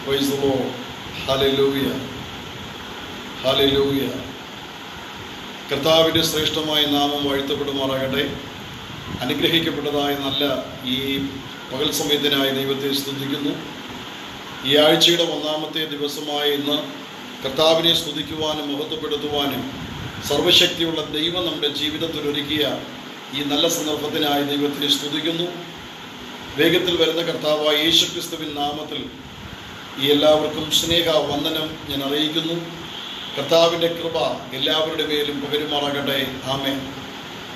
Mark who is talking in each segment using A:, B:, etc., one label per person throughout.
A: Price the Lord. Hallelujah, hallelujah. കർത്താവിൻ്റെ ശ്രേഷ്ഠമായ നാമം വാഴ്ത്തപ്പെടുമാറാകട്ടെ. അനുഗ്രഹിക്കപ്പെട്ടതായ നല്ല ഈ പകൽ സമയത്തിനായി ദൈവത്തെ സ്തുതിക്കുന്നു. ഈ ആഴ്ചയുടെ ഒന്നാമത്തെ ദിവസമായ ഇന്ന് കർത്താവിനെ സ്തുതിക്കുവാനും മഹത്വപ്പെടുത്തുവാനും സർവശക്തിയുള്ള ദൈവം നമ്മുടെ ജീവിതത്തിൽ ഒരുക്കിയ ഈ നല്ല സന്ദർഭത്തിനായി ദൈവത്തെ സ്തുതിക്കുന്നു. വേഗത്തിൽ വരുന്ന കർത്താവായ യേശുക്രിസ്തുവിൻ നാമത്തിൽ ഈ എല്ലാവർക്കും സ്നേഹ വന്ദനം ഞാൻ അറിയിക്കുന്നു. കർത്താവിൻ്റെ കൃപ എല്ലാവരുടെ മേലും പകരുമാറാകട്ടെ. ആമേൻ.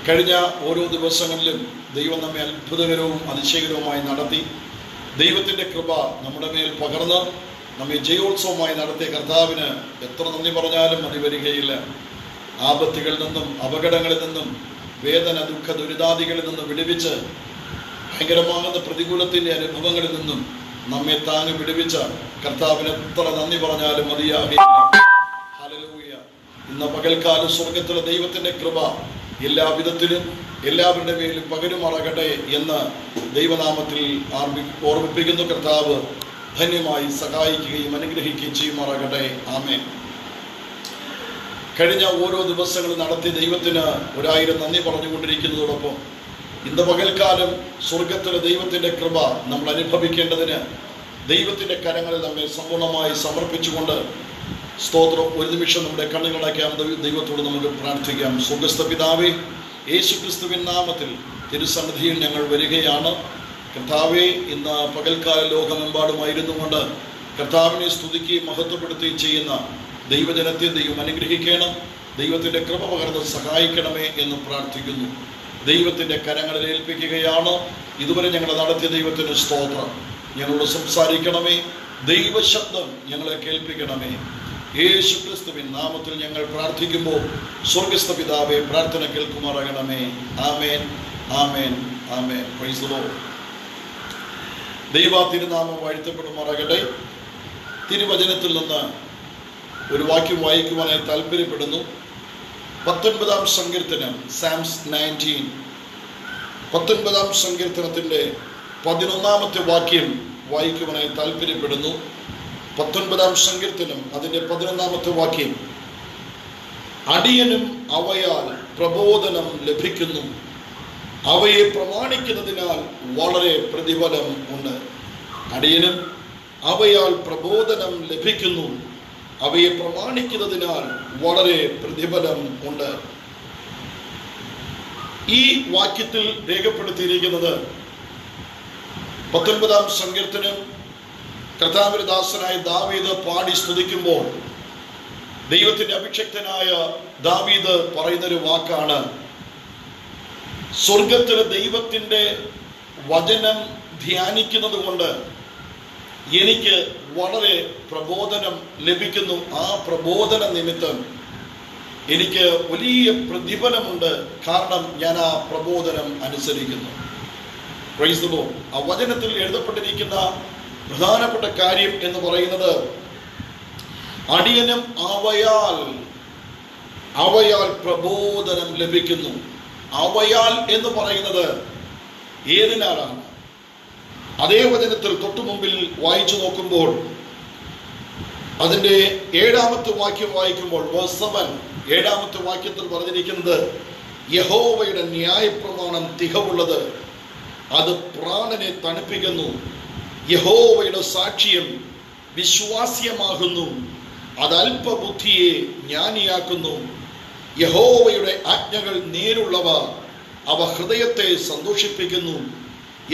A: കഴിഞ്ഞ ഓരോ ദിവസങ്ങളിലും ദൈവം നമ്മെ അത്ഭുതകരവും അതിശയകരവുമായി നടത്തി. ദൈവത്തിൻ്റെ കൃപ നമ്മുടെ മേൽ പകർന്ന് നമ്മെ ജയോത്സവമായി നടത്തിയ കർത്താവിന് എത്ര നന്ദി പറഞ്ഞാലും മതി വരികയില്ല. ആപത്തുകളിൽ നിന്നും അപകടങ്ങളിൽ നിന്നും വേദന ദുഃഖ ദുരിതാദികളിൽ നിന്നും വിടുവിച്ച് ഭയങ്കരമാകുന്ന പ്രതികൂലത്തിൻ്റെ അനുഭവങ്ങളിൽ നിന്നും നമ്മെ താങ്ങി വിടുവിച്ച കർത്താവിന് എത്ര നന്ദി പറഞ്ഞാലും മതിയാകില്ല. ഹല്ലേലൂയ. ഇന്ന് പകൽക്കാലം സ്വർഗത്തിലെ ദൈവത്തിൻ്റെ കൃപ എല്ലാ വിധത്തിലും എല്ലാവരുടെ മേലും പകരുമാറാകട്ടെ എന്ന് ദൈവനാമത്തിൽ ഓർമ്മിപ്പിക്കുന്നു. കർത്താവ് ധന്യമായി സഹായിക്കുകയും അനുഗ്രഹിക്കുകയും ചെയ്യുമാറാകട്ടെ. ആമേൻ. കഴിഞ്ഞ ഓരോ ദിവസങ്ങളും നടത്തി ദൈവത്തിന് 1000 നന്ദി പറഞ്ഞുകൊണ്ടിരിക്കുന്നതോടൊപ്പം ഇന്ന് പകൽക്കാലം സ്വർഗത്തിലെ ദൈവത്തിൻ്റെ കൃപ നമ്മൾ അനുഭവിക്കേണ്ടതിന് ദൈവത്തിൻ്റെ കരങ്ങളിൽ നമ്മെ സമ്പൂർണ്ണമായി സമർപ്പിച്ചുകൊണ്ട് സ്തോത്രം. ഒരു നിമിഷം നമ്മുടെ കണ്ണുകളടയ്ക്കാം. ദൈവത്തോട് നമുക്ക് പ്രാർത്ഥിക്കാം. സ്വർഗ്ഗസ്ഥ പിതാവേ, യേശുക്രിസ്തുവിൻ നാമത്തിൽ തിരുസന്നിധിയിൽ ഞങ്ങൾ വരികയാണ്. കർത്താവേ, ഇന്ന് പകൽക്കാല ലോകമെമ്പാടുമായിരുന്നു കൊണ്ട് കർത്താവിനെ സ്തുതിക്കുകയും മഹത്വപ്പെടുത്തുകയും ചെയ്യുന്ന ദൈവജനത്തെ ദൈവം അനുഗ്രഹിക്കണം. ദൈവത്തിൻ്റെ കൃപ പകർന്ന് സഹായിക്കണമേ എന്ന് പ്രാർത്ഥിക്കുന്നു. ദൈവത്തിൻ്റെ കരങ്ങളിൽ ഏൽപ്പിക്കുകയാണ്. ഇതുവരെ ഞങ്ങൾ നടത്തിയ ദൈവത്തിന് സ്തോത്രം. ഞങ്ങളോട് സംസാരിക്കണമേ. ദൈവശബ്ദം ഞങ്ങളെ കേൾപ്പിക്കണമേ. യേശുക്രിസ്തുവിൻ നാമത്തിൽ ഞങ്ങൾ പ്രാർത്ഥിക്കുമ്പോൾ സ്വർഗ്ഗസ്ഥ പിതാവേ, പ്രാർത്ഥന കേൾക്കുമാറാകണമേ. ആമേൻ, ആമേൻ, ആമേൻ. Praise the Lord. ദൈവ തിരുനാമം വാഴ്ത്തപ്പെടുമാറാകട്ടെ. തിരുവചനത്തിൽ നിന്ന് ഒരു വാക്യം വായിക്കുവാനായി താല്പര്യപ്പെടുന്നു. 19-ാം സങ്കീർത്തനം, സാംസ് 19. 19-ാം സങ്കീർത്തനത്തിൻ്റെ 11-ാമത്തെ വാക്യം വായിക്കുവാനായി താല്പര്യപ്പെടുന്നു. 19-ാം സങ്കീർത്തനം അതിൻ്റെ 11-ാമത്തെ വാക്യം. അടിയനും അവയാൽ പ്രബോധനം ലഭിക്കുന്നു, അവയെ പ്രമാണിക്കുന്നതിനാൽ വളരെ പ്രതിഫലം ഉണ്ട്. അടിയനും അവയാൽ പ്രബോധനം ലഭിക്കുന്നു, അവയെ പ്രമാണിക്കുന്നതിനാൽ വളരെ പ്രതിഫലം ഉണ്ട്. ഈ വാക്യത്തിൽ രേഖപ്പെടുത്തിയിരിക്കുന്നത് 19-ാം സങ്കീർത്തനം കർത്താവിന്റെ ദാസനായ ദാവീദ് പാടി സ്തുതിക്കുമ്പോൾ ദൈവത്തിന്റെ അഭിഷിക്തനായ ദാവീദ് പറയുന്നൊരു വാക്കാണ്, സ്വർഗത്തിലെ ദൈവത്തിൻ്റെ വചനം ധ്യാനിക്കുന്നത് കൊണ്ട് എനിക്ക് വളരെ പ്രബോധനം ലഭിക്കുന്നു. ആ പ്രബോധന നിമിത്തം എനിക്ക് വലിയ പ്രതിഫലമുണ്ട്. കാരണം ഞാൻ ആ പ്രബോധനം അനുസരിക്കുന്നു. Price the Lord. ആ വചനത്തിൽ എഴുതപ്പെട്ടിരിക്കുന്ന പ്രധാനപ്പെട്ട കാര്യം എന്ന് പറയുന്നത് അടിയനും അവയാൽ പ്രബോധനം ലഭിക്കുന്നു. അവയാൽ എന്ന് പറയുന്നത് ഏതിനാലാണ്? അതേ വചനത്തിൽ തൊട്ടു മുമ്പിൽ വായിച്ചു നോക്കുമ്പോൾ അതിൻ്റെ 7-ാമത്തെ വാക്യം വായിക്കുമ്പോൾ വേഴ്സ് 7, 7-ാമത്തെ വാക്യത്തിൽ പറഞ്ഞിരിക്കുന്നത്, യഹോവയുടെ ന്യായപ്രമാണം തികവുള്ളത്, അത് പ്രാണനെ തണുപ്പിക്കുന്നു. യഹോവയുടെ സാക്ഷ്യം വിശ്വാസ്യമാകുന്നു, അത് അല്പബുദ്ധിയെ ജ്ഞാനിയാക്കുന്നു. യഹോവയുടെ ആജ്ഞകൾ നേരുള്ളവ, അവ ഹൃദയത്തെ സന്തോഷിപ്പിക്കുന്നു.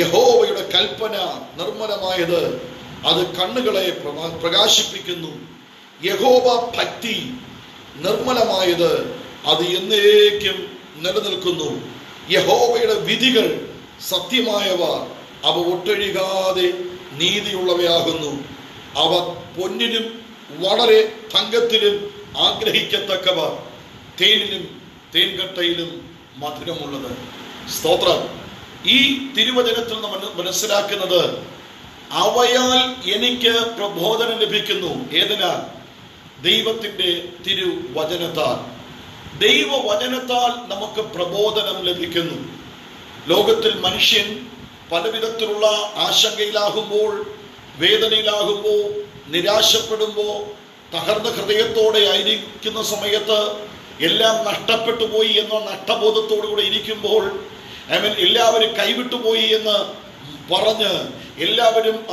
A: യഹോവയുടെ കൽപ്പന നിർമ്മലമായത്, അത് കണ്ണുകളെ പ്രകാശിപ്പിക്കുന്നു. യഹോവ ഭക്തി നിർമ്മലമായത്, അത് എന്നേക്കും നിലനിൽക്കുന്നു. യഹോവയുടെ വിധികൾ സത്യമായവ, അവ ഒട്ടൊഴികാതെ നീതിയുള്ളവയാകുന്നു. അവ പൊന്നിലും വളരെ തങ്കത്തിലും ആഗ്രഹിക്കത്തക്കവ, തേനിലും തേൻകട്ടയിലും മധുരമുള്ളത്. സ്തോത്രം. ഈ തിരുവചനത്തിൽ നമ്മൾ മനസ്സിലാക്കുന്നത് അവയാൽ എനിക്ക് പ്രബോധനം ലഭിക്കുന്നു. ഏതിനാൽ? ദൈവത്തിൻ്റെ തിരുവചനത്താൽ. ദൈവവചനത്താൽ നമുക്ക് പ്രബോധനം ലഭിക്കുന്നു. ലോകത്തിൽ മനുഷ്യൻ പലവിധത്തിലുള്ള ആശങ്കയിലാകുമ്പോൾ വേദനയിലാകുമ്പോ, നിരാശപ്പെടുമ്പോ, തകർന്ന ഹൃദയത്തോടെ ആയിരിക്കുന്ന സമയത്ത്, എല്ലാം നഷ്ടപ്പെട്ടു പോയി എന്ന നഷ്ടബോധത്തോടുകൂടെ ഇരിക്കുമ്പോൾ, എല്ലാവരും കൈവിട്ടുപോയി എന്ന് പറഞ്ഞ് എല്ലാവരും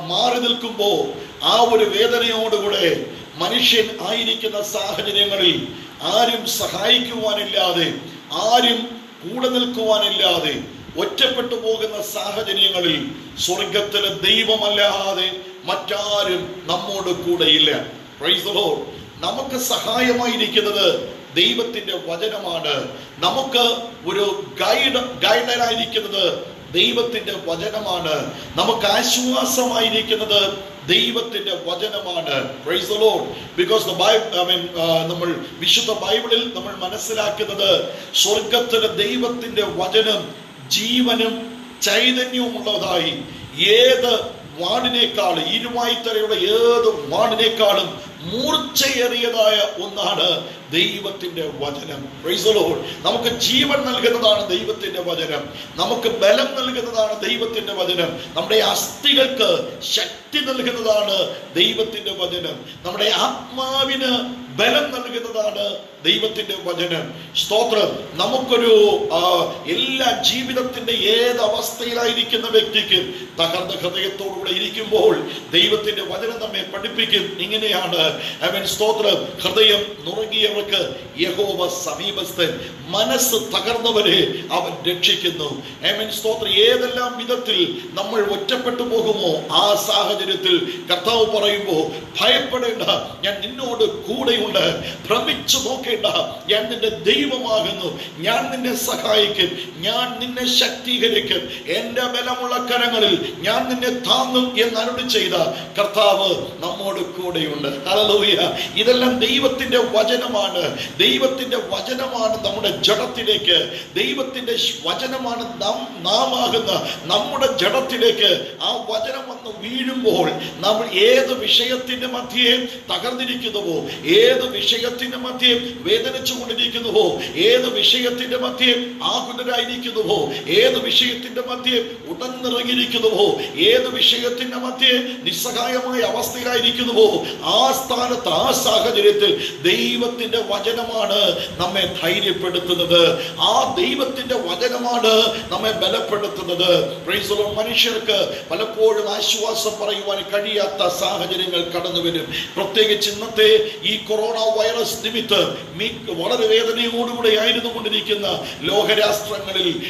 A: മാറി നിൽക്കുമ്പോ, ആ ഒരു വേദനയോടുകൂടെ മനുഷ്യൻ ആയിരിക്കുന്ന സാഹചര്യങ്ങളിൽ ആരും സഹായിക്കുവാനില്ലാതെ, ആരും കൂടെ നിൽക്കുവാനില്ലാതെ ഒറ്റപ്പെട്ടു പോകുന്ന സാഹചര്യങ്ങളിൽ സ്വർഗത്തിലെ ദൈവമല്ലാതെ മറ്റാരും നമ്മോട് കൂടെയില്ല. Price the Lord. നമുക്ക് സഹായമായിരിക്കുന്നത് ദൈവത്തിന്റെ വചനമാണ്. നമുക്ക് ഒരു ഗൈഡനായിരിക്കുന്നത് ദൈവത്തിന്റെ വചനമാണ്. നമുക്ക് ആശ്വാസമായിരിക്കുന്നത് ദൈവത്തിന്റെ വചനമാണ്. Price the Lord. ബിക്കോസ് നമ്മൾ വിശുദ്ധ ബൈബിളിൽ നമ്മൾ മനസ്സിലാക്കുന്നത് സ്വർഗത്തിലെ ദൈവത്തിന്റെ വചനം ജീവനും ചൈതന്യവും ഉള്ളതായി ഏത് വാണിനേക്കാൾ, ഇരുവായ്ത്തലയുടെ ഏത് വാണിനേക്കാളും മൂർച്ചയേറിയതായ ഒന്നാണ് ദൈവത്തിന്റെ വചനം. Price the Lord. നമുക്ക് ജീവൻ നൽകുന്നതാണ് ദൈവത്തിന്റെ വചനം. നമുക്ക് ബലം നൽകുന്നതാണ് ദൈവത്തിന്റെ വചനം. നമ്മുടെ അസ്ഥികൾക്ക് ശക്തി നൽകുന്നതാണ് ദൈവത്തിന്റെ വചനം. നമ്മുടെ ആത്മാവിന് ബലം നൽകുന്നതാണ് ദൈവത്തിന്റെ വചനം. സ്തോത്രം. നമുക്കൊരു എല്ലാ ജീവിതത്തിന്റെ ഏത് അവസ്ഥയിലായിരിക്കുന്ന വ്യക്തിക്ക് തകർന്ന ഹൃദയത്തോടുകൂടെ ഇരിക്കുമ്പോൾ ദൈവത്തിന്റെ വചനം നമ്മെ പഠിപ്പിക്കും. ഇങ്ങനെയാണ്, സ്തോത്രം, ഹൃദയം നുറുങ്ങിയവർക്ക് യഹോവ സമീപസ്ഥൻ, മനസ്സ് തകർന്നവരെ അവൻ രക്ഷിക്കുന്നു. സ്തോത്രം. ഏതെല്ലാം വിധത്തിൽ നമ്മൾ ഒറ്റപ്പെട്ടു പോകുമോ ആ സാഹചര്യത്തിൽ കർത്താവ് പറയുമ്പോ, ഭയപ്പെടേണ്ട, ഞാൻ നിന്നോട് കൂടെയുണ്ട്. ഭ്രമിച്ചു നോക്കേണ്ട, ഞാൻ നിന്റെ ദൈവമാകുന്നു. ഞാൻ നിന്നെ സഹായിക്കും, ഞാൻ നിന്നെ ശക്തീകരിക്കും, എന്റെ ബലമുള്ള കരങ്ങളിൽ ഞാൻ നിന്നെ താങ്ങും എന്ന് അരുളി ചെയ്ത കർത്താവ് നമ്മോട് കൂടെയുണ്ട്. ഹല്ലേലൂയ. ഇതെല്ലാം ദൈവത്തിന്റെ വചനമാണ്. ദൈവത്തിന്റെ വചനമാണ് നമ്മുടെ ജഡത്തിലേക്ക്, ദൈവത്തിന്റെ വചനമാണ് നാം ആകുന്ന നമ്മുടെ ജഡത്തിലേക്ക് ആ വചനം വന്ന് വീഴുമ്പോൾ, നമ്മൾ ഏത് വിഷയത്തിന്റെ മധ്യേ തകർന്നിരിക്കുന്നുവോ, ഏത് വിഷയത്തിന്റെ മധ്യേ വേദനിച്ചു കൊണ്ടിരിക്കുന്നുവോ, ഏത് വിഷയത്തിന്റെ മധ്യേ ആകുലരായിരിക്കുന്നുവോ, ഏത് വിഷയത്തിന്റെ മധ്യേ ഉടന്നിറങ്ങിയിരിക്കുന്നുവോ, ഏത് വിഷയത്തിന്റെ മധ്യേ നിസ്സഹായമായ അവസ്ഥയിലായിരിക്കുന്നുവോ, ആ സ്ഥാനത്ത്, ആ സാഹചര്യത്തിൽ ദൈവത്തിന്റെ വചനമാണ് നമ്മെ ധൈര്യപ്പെടുത്തുന്നത്. ആ ദൈവത്തിന്റെ വചനമാണ് നമ്മെ ബലപ്പെടുത്തുന്നത്. Price the Lord. മനുഷ്യർക്ക് പലപ്പോഴും ആശ്വാസം പറയുവാൻ കഴിയാത്ത സാഹചര്യങ്ങൾ കടന്നു വരും. പ്രത്യേകിച്ച് ഇന്നത്തെ ഈ കൊറോണ വൈറസ് നിമിത്തം വളരെ വേദനയോടുകൂടെ ആയിരുന്നു കൊണ്ടിരിക്കുന്ന ലോകരാഷ്ട്രങ്ങളിൽ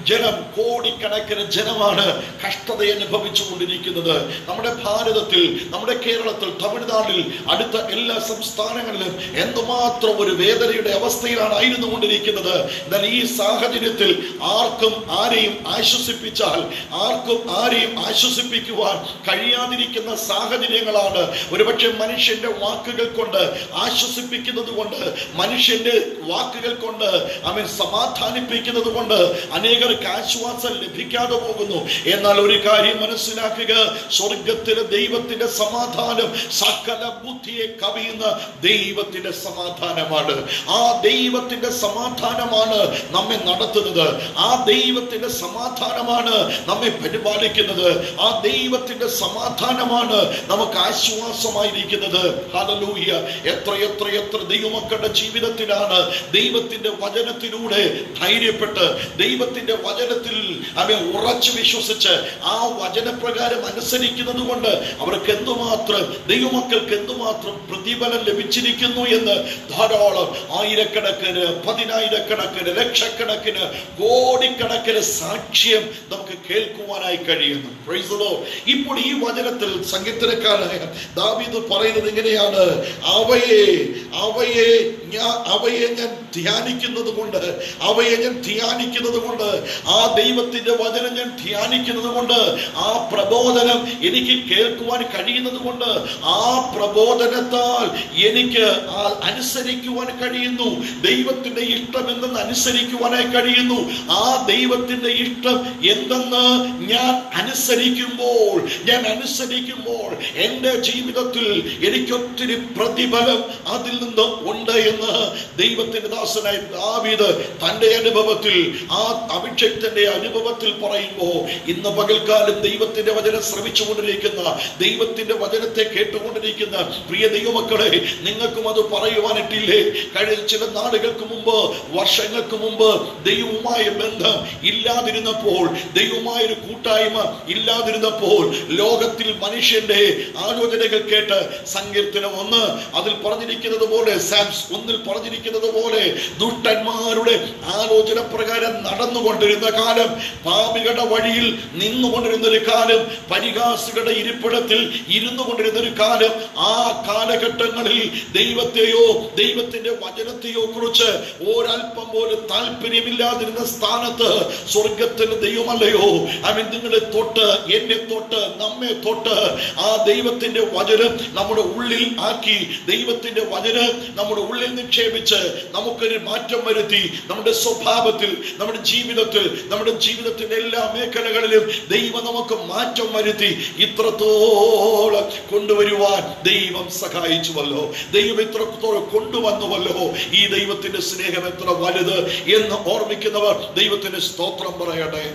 A: ജനം, കോടിക്കണക്കിന് ജനമാണ് കഷ്ടത അനുഭവിച്ചു കൊണ്ടിരിക്കുന്നത്. നമ്മുടെ ഭാരതത്തിൽ, നമ്മുടെ കേരളത്തിൽ, തമിഴ്നാട്ടിൽ, അടുത്ത എല്ലാ സംസ്ഥാനങ്ങളിലും എന്തുമാത്രം ഒരു വേദനയുടെ അവസ്ഥയിലാണ് ആയിരുന്നു കൊണ്ടിരിക്കുന്നത്. എന്നാൽ ഈ സാഹചര്യത്തിൽ ആർക്കും ആരെയും ആശ്വസിപ്പിച്ചാൽ, ആർക്കും ആരെയും ആശ്വസിപ്പിക്കുവാൻ കഴിയാതിരിക്കുന്ന സാഹചര്യങ്ങളാണ്. ഒരുപക്ഷെ മനുഷ്യന്റെ വാക്കുകൾ കൊണ്ട് ആശ്വസിപ്പിക്കുന്നത് കൊണ്ട്, മനുഷ്യന്റെ വാക്കുകൾ കൊണ്ട് അവൻ സമാധാനിപ്പിക്കുന്നത് കൊണ്ട് അനേകർക്ക് ആശ്വാസം ലഭിക്കാതെ പോകുന്നു. എന്നാൽ ഒരു കാര്യം മനസ്സിലാക്കുക, സ്വർഗത്തിലെ ദൈവത്തിന്റെ സമാധാനം സകല ബുദ്ധിയെ കവിയുന്ന ദൈവത്തിന്റെ സമാധാനമാണ്. ആ ദൈവത്തിന്റെ സമാധാനമാണ് നമ്മെ നടത്തുന്നത്. ആ ദൈവത്തിന്റെ സമാധാനമാണ് നമ്മെ പരിപാലിക്കുന്നത്. ആ ദൈവത്തിന്റെ സമാധാനമാണ് നമുക്ക് ആശ്വാസമായിരിക്കുന്നത്. ഹല്ലേലൂയ. എത്ര എത്ര എത്ര ദൈവമക്കളുടെ ജീവിതത്തിലാണ് ദൈവത്തിന്റെ വചനത്തിലൂടെ ധൈര്യപ്പെട്ട്, ദൈവത്തിന്റെ വചനത്തിൽ അവൻ ഉറച്ചു വിശ്വസിച്ച് ആ വചനപ്രകാരം അനുസരിക്കുന്നത് കൊണ്ട് അവർക്ക് എന്തുമാത്രം, ദൈവമക്കൾക്ക് എന്തുമാത്രം പ്രതിഫലം ലഭിച്ചിരിക്കുന്നു എന്ന് ധാരാളം ആയിരക്കണക്കിന്, പതിനായിരക്കണക്കിന്, ലക്ഷക്കണക്കിന്, കോടിക്കണക്കിന് സാക്ഷ്യം നമുക്ക് കേൾക്കുവാനായി കഴിയുന്നു. Price the Lord. ഇപ്പോൾ ഈ വചനത്തിൽ സങ്കീർത്തനക്കാരനായ ദാവീദ് പറയുന്നത് ഇങ്ങനെയാണ്, അവയെ ഞാൻ ധ്യാനിക്കുന്നത് കൊണ്ട്, ആ ദൈവത്തിന്റെ വചനം ഞാൻ ധ്യാനിക്കുന്നത് കൊണ്ട്, ആ പ്രബോധനം എനിക്ക് കേൾക്കുവാൻ കഴിയുന്നത് കൊണ്ട്, ആ പ്രബോധനത്താൽ എനിക്ക് അനുസരിക്കുവാൻ കഴിയുന്നു. ദൈവത്തിന്റെ ഇഷ്ടം എന്തെന്ന് അനുസരിക്കുവാനായി കഴിയുന്നു. ആ ദൈവത്തിന്റെ ഇഷ്ടം എന്തെന്ന് ഞാൻ അനുസരിക്കുമ്പോൾ എൻ്റെ ജീവിതത്തിൽ എനിക്കൊത്തിരി പ്രതിഫലം അതിൽ നിന്ന് ഉണ്ട് എന്ന് ദൈവത്തിന്റെ ദൈവദാസനായ ദാവീദ് തന്റെ അനുഭവത്തിൽ, ആ അഭിഷേകത്തിന്റെ അനുഭവത്തിൽ പറയുമ്പോ, ഇന്ന് പകൽക്കാലം ദൈവത്തിന്റെ വചനം ശ്രവിച്ചുകൊണ്ടിരിക്കുന്ന, ദൈവത്തിന്റെ വചനത്തെ കേട്ടുകൊണ്ടിരിക്കുന്ന പ്രിയ ദൈവമക്കളെ, നിങ്ങൾക്കും അത് പറയുവാനിട്ടില്ലേ? കഴിഞ്ഞ ചില നാളുകൾക്ക് മുമ്പ്, വർഷങ്ങൾക്ക് മുമ്പ് ദൈവവുമായ ബന്ധം ഇല്ലാതിരുന്നപ്പോൾ, ദൈവമായ ഒരു കൂട്ടായ്മ ഇല്ലാതിരുന്നപ്പോൾ, ലോകത്തിൽ മനുഷ്യന്റെ ആലോചനകൾ കേട്ട് സങ്കീർത്തനം 1 അതിൽ പറഞ്ഞിരിക്കുന്നത് പോലെ, സാംസ് 1 പറഞ്ഞിരിക്കുന്നത് പോലെ, ദുഷ്ടന്മാരുടെ ആലോചന പ്രകാരം നടന്നുകൊണ്ടിരുന്ന കാലം, പാപികളുടെ വഴിയിൽ നിന്നുകൊണ്ടിരുന്ന ഒരു കാലം, പരിഹാസികളുടെ ഇരിപ്പിടത്തിൽ ഇരുന്നു കൊണ്ടിരുന്ന ഒരു കാലം, ആ കാലഘട്ടങ്ങളിൽ ദൈവത്തെയോ ദൈവത്തിന്റെ വചനത്തെയോ കുറിച്ച് ഒരൽപ്പം പോലും താല്പര്യമില്ലാതിരുന്ന സ്ഥാനത്ത് സ്വർഗത്തിന് ദൈവമല്ലയോ അവൻ നിങ്ങളെ തൊട്ട്, എന്നെ തൊട്ട്, നമ്മെ തൊട്ട് ആ ദൈവത്തിന്റെ വചനം നമ്മുടെ ഉള്ളിൽ ആക്കി, ദൈവത്തിന്റെ വചനം നമ്മുടെ ഉള്ളിൽ നിക്ഷേപിച്ച് നമുക്കൊരു മാറ്റം വരുത്തി, നമ്മുടെ സ്വഭാവത്തിൽ, നമ്മുടെ ജീവിതത്തിൽ, നമ്മുടെ ജീവിതത്തിന്റെ എല്ലാ മേഖലകളിലും ദൈവം നമുക്ക് മാറ്റം വരുത്തി ഇത്രത്തോളം കൊണ്ടുവരുവാൻ ദൈവം സഹായിച്ചുവല്ലോ. ദൈവം ഇത്രത്തോളം കൊണ്ടുവന്നുവല്ലോ. ഈ ദൈവത്തിന്റെ സ്നേഹം എത്ര വലുത് എന്ന് ഓർമ്മിക്കുന്നവർ ദൈവത്തിന് സ്തോത്രം പറയട്ടെ.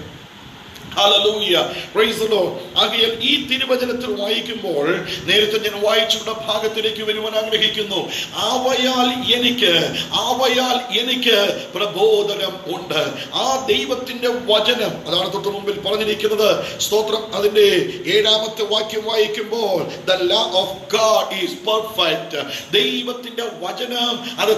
A: Hallelujah, price the Lord. ആകയാൽ ഈ തിരുവചനത്തിൽ വായിക്കുമ്പോൾ, നേരത്തെ ഞാൻ വായിച്ചുള്ള ഭാഗത്തിലേക്ക് വരുവാൻ ആഗ്രഹിക്കുന്നു. ആവയാൽ എനിക്ക് പ്രബോധനം ഉണ്ട്. ആ ദൈവത്തിന്റെ വചനം, അതാണ് തൊട്ട് മുമ്പിൽ പറഞ്ഞിരിക്കുന്നത്. സ്തോത്രം. അതിന്റെ 7-ാമത്തെ വാക്യം വായിക്കുമ്പോൾ, the law of God is perfect. ദൈവത്തിന്റെ വചനം അത്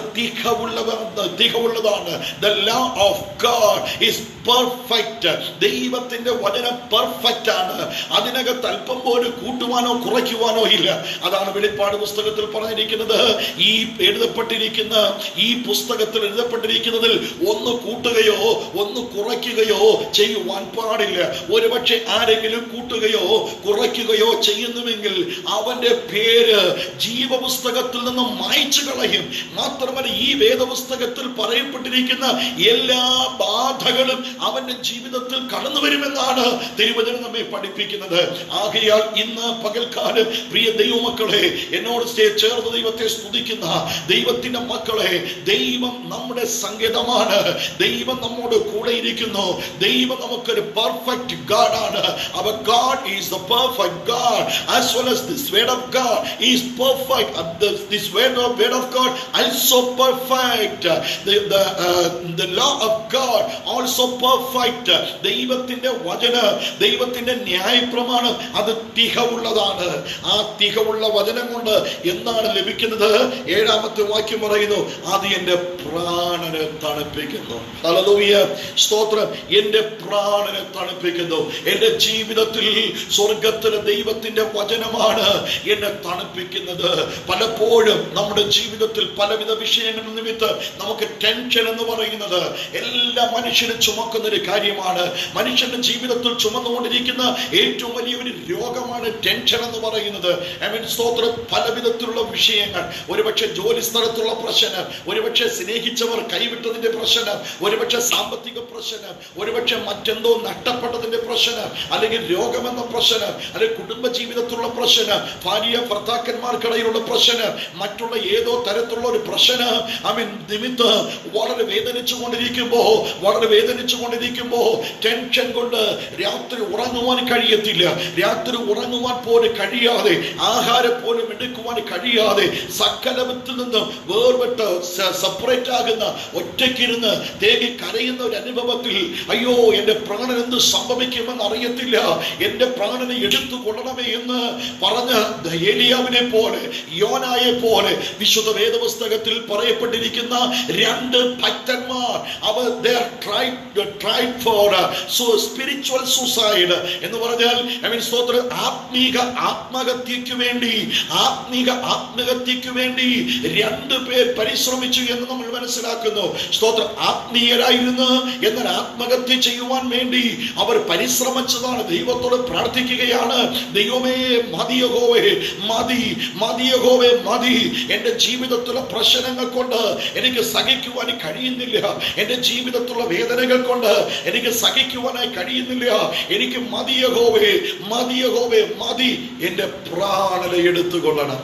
A: തികവുള്ളതാണ്. The law of God is perfect. ദൈവത്തിന്റെ വചനം പെർഫെക്റ്റ് ആണ്. അതിനകത്ത് അല്പം പോലും കൂട്ടുവാനോ കുറയ്ക്കുവാനോ ഇല്ല. അതാണ് വെളിപ്പാട് പുസ്തകത്തിൽ പറഞ്ഞിരിക്കുന്നത്. ഈ എഴുതപ്പെട്ടിരിക്കുന്ന ഈ പുസ്തകത്തിൽ എഴുതപ്പെട്ടിരിക്കുന്നതിൽ ഒന്ന് കൂട്ടുകയോ ഒന്ന് കുറയ്ക്കുകയോ ചെയ്യുവാൻ പാടില്ല. ഒരുപക്ഷെ ആരെങ്കിലും കൂട്ടുകയോ കുറയ്ക്കുകയോ ചെയ്യുന്നുവെങ്കിൽ അവന്റെ പേര് ജീവപുസ്തകത്തിൽ നിന്ന് മായ്ച്ചു കളയും. മാത്രമല്ല, ഈ വേദപുസ്തകത്തിൽ പറയപ്പെട്ടിരിക്കുന്ന എല്ലാ ബാധകളും അവന്റെ ജീവിതത്തിൽ കടന്നു വരുമെന്നാണ് തിരുവചനം നമ്മെ പഠിപ്പിക്കുന്നത്. ആകയാൽ ഇന്ന് പകൽക്കാലം പ്രിയ ദൈവമക്കളെ, എന്നോട് ചേർന്ന് ദൈവത്തെ സ്തുതിക്കുന്ന ദൈവത്തിന്റെ മക്കളെ, ദൈവം നമ്മുടെ സങ്കേതമാണ്. ദൈവം നമ്മോട് കൂടെ ഇരിക്കുന്നു. ദൈവം നമുക്കൊരു പെർഫെക്റ്റ് ഗാഡ് ആണ്. Our God is the perfect God, as well as this word of God is perfect. This word of God also perfect. The law of God also perfect. ദൈവത്തിന്റെ വചനം, ദൈവത്തിന്റെ ന്യായപ്രമാണം അത് തികവുള്ളതാണ്. ആ തികവുള്ള വചനം കൊണ്ട് എന്താണ് ലഭിക്കുന്നത്? 7-ാമത്തെ വാക്യം പറയുന്നു, അത് എന്റെ പ്രാണനെ തണുപ്പിക്കുന്നു. ഹല്ലേലൂയ, സ്തോത്രം. എന്റെ പ്രാണനെ തണുപ്പിക്കുന്നു. എന്റെ ജീവിതത്തിൽ സ്വർഗത്തിലെ ദൈവത്തിന്റെ വചനമാണ് എന്നെ തണുപ്പിക്കുന്നത്. പലപ്പോഴും നമ്മുടെ ജീവിതത്തിൽ പലവിധ വിഷയങ്ങൾ നിമിത്തം നമുക്ക് ടെൻഷൻ എന്ന് പറയുന്നത് എല്ലാ മനുഷ്യനും ചുമക്കുന്ന ഒരു കാര്യമാണ്. മനുഷ്യന്റെ ജീവിതത്തിൽ ചുമന്നുകൊണ്ടിരിക്കുന്ന ഏറ്റവും വലിയൊരു രോഗമാണ് ടെൻഷൻ എന്ന് പറയുന്നത്. സ്തോത്രം. പലവിധത്തിലുള്ള വിഷയങ്ങൾ, ഒരുപക്ഷെ ജോലി സ്ഥലത്തുള്ള പ്രശ്നം, ഒരുപക്ഷെ സ്നേഹിച്ചവർ കൈവിട്ടതിന്റെ പ്രശ്നം, ഒരുപക്ഷെ സാമ്പത്തിക പ്രശ്നം, ഒരുപക്ഷെ മറ്റെന്തോ നഷ്ടപ്പെട്ടതിന്റെ പ്രശ്നം, അല്ലെങ്കിൽ രോഗമെന്ന പ്രശ്നം, അല്ലെങ്കിൽ കുടുംബ ജീവിതത്തിലുള്ള പ്രശ്നം, ഭാര്യ ഭർത്താക്കന്മാർക്കിടയിലുള്ള പ്രശ്നം, മറ്റുള്ള ഏതോ തരത്തിലുള്ള ഒരു പ്രശ്നം നിമിത്തം വളരെ വേദനിച്ചുകൊണ്ടിരിക്കുമ്പോ ടെൻഷൻ കൊണ്ട് രാത്രി ഉറങ്ങുവാൻ കഴിയത്തില്ല. രാത്രി ഉറങ്ങുവാൻ പോലും കഴിയാതെ, ആഹാരം പോലും എടുക്കുവാൻ കഴിയാതെ, സകലത്തിൽ നിന്നും വേർപെട്ട് സെപ്പറേറ്റ് ആകുന്ന, ഒറ്റയ്ക്കിരുന്ന് തേങ്ങി കരയുന്ന ഒരു അനുഭവത്തിൽ, അയ്യോ എന്റെ പ്രാണൻ എന്ത് സംഭവിക്കുമെന്ന് അറിയത്തില്ല, എന്റെ പ്രാണനെ എടുത്തു കൊള്ളണമേ എന്ന് പറഞ്ഞ ഏലിയാവിനെ പോലെ, യോനായെ പോലെ വിശുദ്ധ വേദപുസ്തകത്തിൽ പറയപ്പെട്ടിരിക്കുന്ന 2 ഭക്തന്മാർ, അവർ tried for spiritual suicide എന്ന് പറഞ്ഞാൽ ആത്മീക ആത്മഹത്യക്ക് വേണ്ടി 2 പേർ പരിശ്രമിച്ചു എന്ന് നമ്മൾ മനസ്സിലാക്കുന്നു. സ്തോത്രം. ആത്മീയരായിരുന്നു, എന്നാൽ ആത്മഹത്യ ചെയ്യുവാൻ വേണ്ടി അവർ പരിശ്രമിച്ചതാണ്. ദൈവത്തോട് പ്രാർത്ഥിക്കുകയാണ്, ദൈവമേ മതി യഹോവേ, മതി. എന്റെ ജീവിതത്തിലെ പ്രശ്നങ്ങൾ കൊണ്ട് എനിക്ക് സഹിക്കുവാൻ കഴിയുന്നില്ല. എന്റെ ജീവിതത്തിലുള്ള വേദനകൾ കൊണ്ട് എനിക്ക് സഹിക്കുവാനായി കഴിയുന്നില്ല. എനിക്ക് മതി യഹോവേ, എന്റെ പ്രാണനെ എടുത്തുകൊള്ളണം.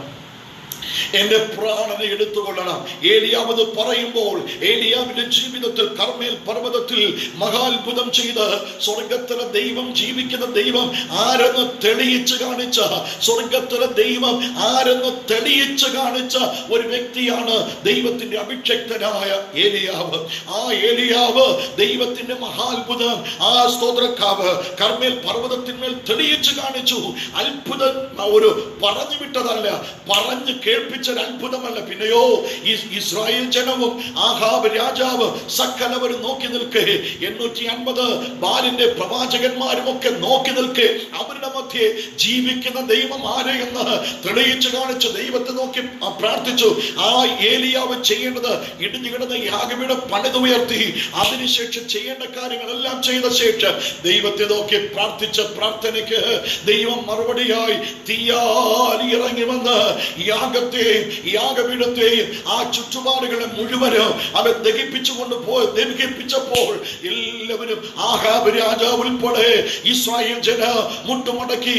A: എന്റെ പ്രാണനെ എടുത്തുകൊള്ളണം. ഏലിയാവ് പറയുമ്പോൾ ഏലിയാവിന്റെ ജീവിതത്തിൽ കർമ്മേൽ പർവ്വതത്തിൽ മഹാത്ഭുതം ചെയ്ത് സ്വർഗത്തിലെ ദൈവം, ജീവിക്കുന്ന ദൈവം ആരെന്ന് തെളിയിച്ചു കാണിച്ച, സ്വർഗത്തിലെ ദൈവം ആരെന്ന് തെളിയിച്ചു കാണിച്ച ഒരു വ്യക്തിയാണ് ദൈവത്തിന്റെ അഭിഷക്തനായ ഏലിയാവ്. ആ ഏലിയാവ് ദൈവത്തിന്റെ മഹാത്ഭുതം, ആ സ്തോത്രക്കാവ് കർമ്മേൽ പർവ്വതത്തിന്മേൽ തെളിയിച്ചു കാണിച്ചു. അത്ഭുതം ഒരു പറഞ്ഞു വിട്ടതല്ല, പറഞ്ഞു കേൾപ്പിച്ചൊരു അത്ഭുതമല്ല. പിന്നെയോ ഇസ്രായേൽ ജനവും ആഹാബ് രാജാവ് സകലവരും നോക്കി നിൽക്കെ, 850 ബാലിന്റെ പ്രവാചകന്മാരും ഒക്കെ നോക്കി നിൽക്കെ, അവരുടെ മധ്യേ ജീവിക്കുന്ന ദൈവം ആരെയെന്ന് തെളിയിച്ചു കാണിച്ചു ദൈവത്തെ നോക്കി പ്രാർത്ഥിച്ചു. ആ ഏലിയാവ് ചെയ്യേണ്ടത് ഇടിഞ്ഞു കിടന്ന യാഗപീഠം പണിതുയർത്തി, അതിനുശേഷം ചെയ്യേണ്ട കാര്യങ്ങളെല്ലാം ചെയ്ത ശേഷം ദൈവത്തെ നോക്കി പ്രാർത്ഥിച്ച പ്രാർത്ഥനയ്ക്ക് ദൈവം മറുപടിയായി തീയാൽ ഇറങ്ങി വന്ന് യാഗപീഠത്തെയും ആ ചുറ്റുപാടുകളെ മുഴുവനും അവൻ ദഹിപ്പിച്ചപ്പോൾ എല്ലാവരും ആഹാബ് രാജാവ് ഉൾപ്പെടെ ഇസ്രായേൽ ജന മുട്ടുമടക്കി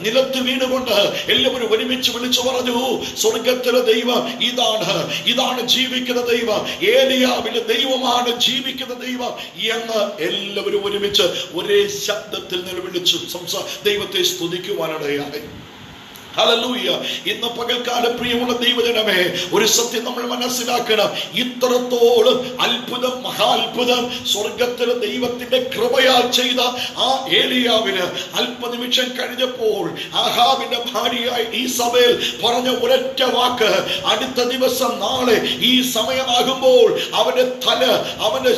A: നിലത്ത് വീണുകൊണ്ട് എല്ലാവരും ഒരുമിച്ച് വിളിച്ചു പറഞ്ഞു, സ്വർഗത്തിലെ ദൈവം ഇതാണ് ജീവിക്കുന്ന ദൈവം, ഏലിയാവിലെ ദൈവമാണ് ജീവിക്കുന്ന ദൈവം എന്ന് എല്ലാവരും ഒരുമിച്ച് ഒരേ ശബ്ദത്തിൽ നിലവിളിച്ചു ദൈവത്തെ സ്തുതിക്കുവാനിടയായി. ഹല്ലേലൂയ. ഇന്ന് പകൽക്കാലം പ്രിയമുള്ള ദൈവജനമേ, ഒരു സത്യം നമ്മൾ മനസ്സിലാക്കണം. ഇത്രത്തോളം അത്ഭുതം, മഹാത്ഭുതം സ്വർഗത്തിലെ ദൈവത്തിന്റെ കൃപയാൽ ചെയ്ത ആ ഏലിയാവിന് അല്പനിമിഷം കഴിഞ്ഞപ്പോൾ ആഹാബിന്റെ ഭാര്യയായ ഈസബേൽ പറഞ്ഞ ഒരൊറ്റ വാക്ക്, അടുത്ത ദിവസം നാളെ ഈ സമയമാകുമ്പോൾ അവന്റെ തല അവന്റെ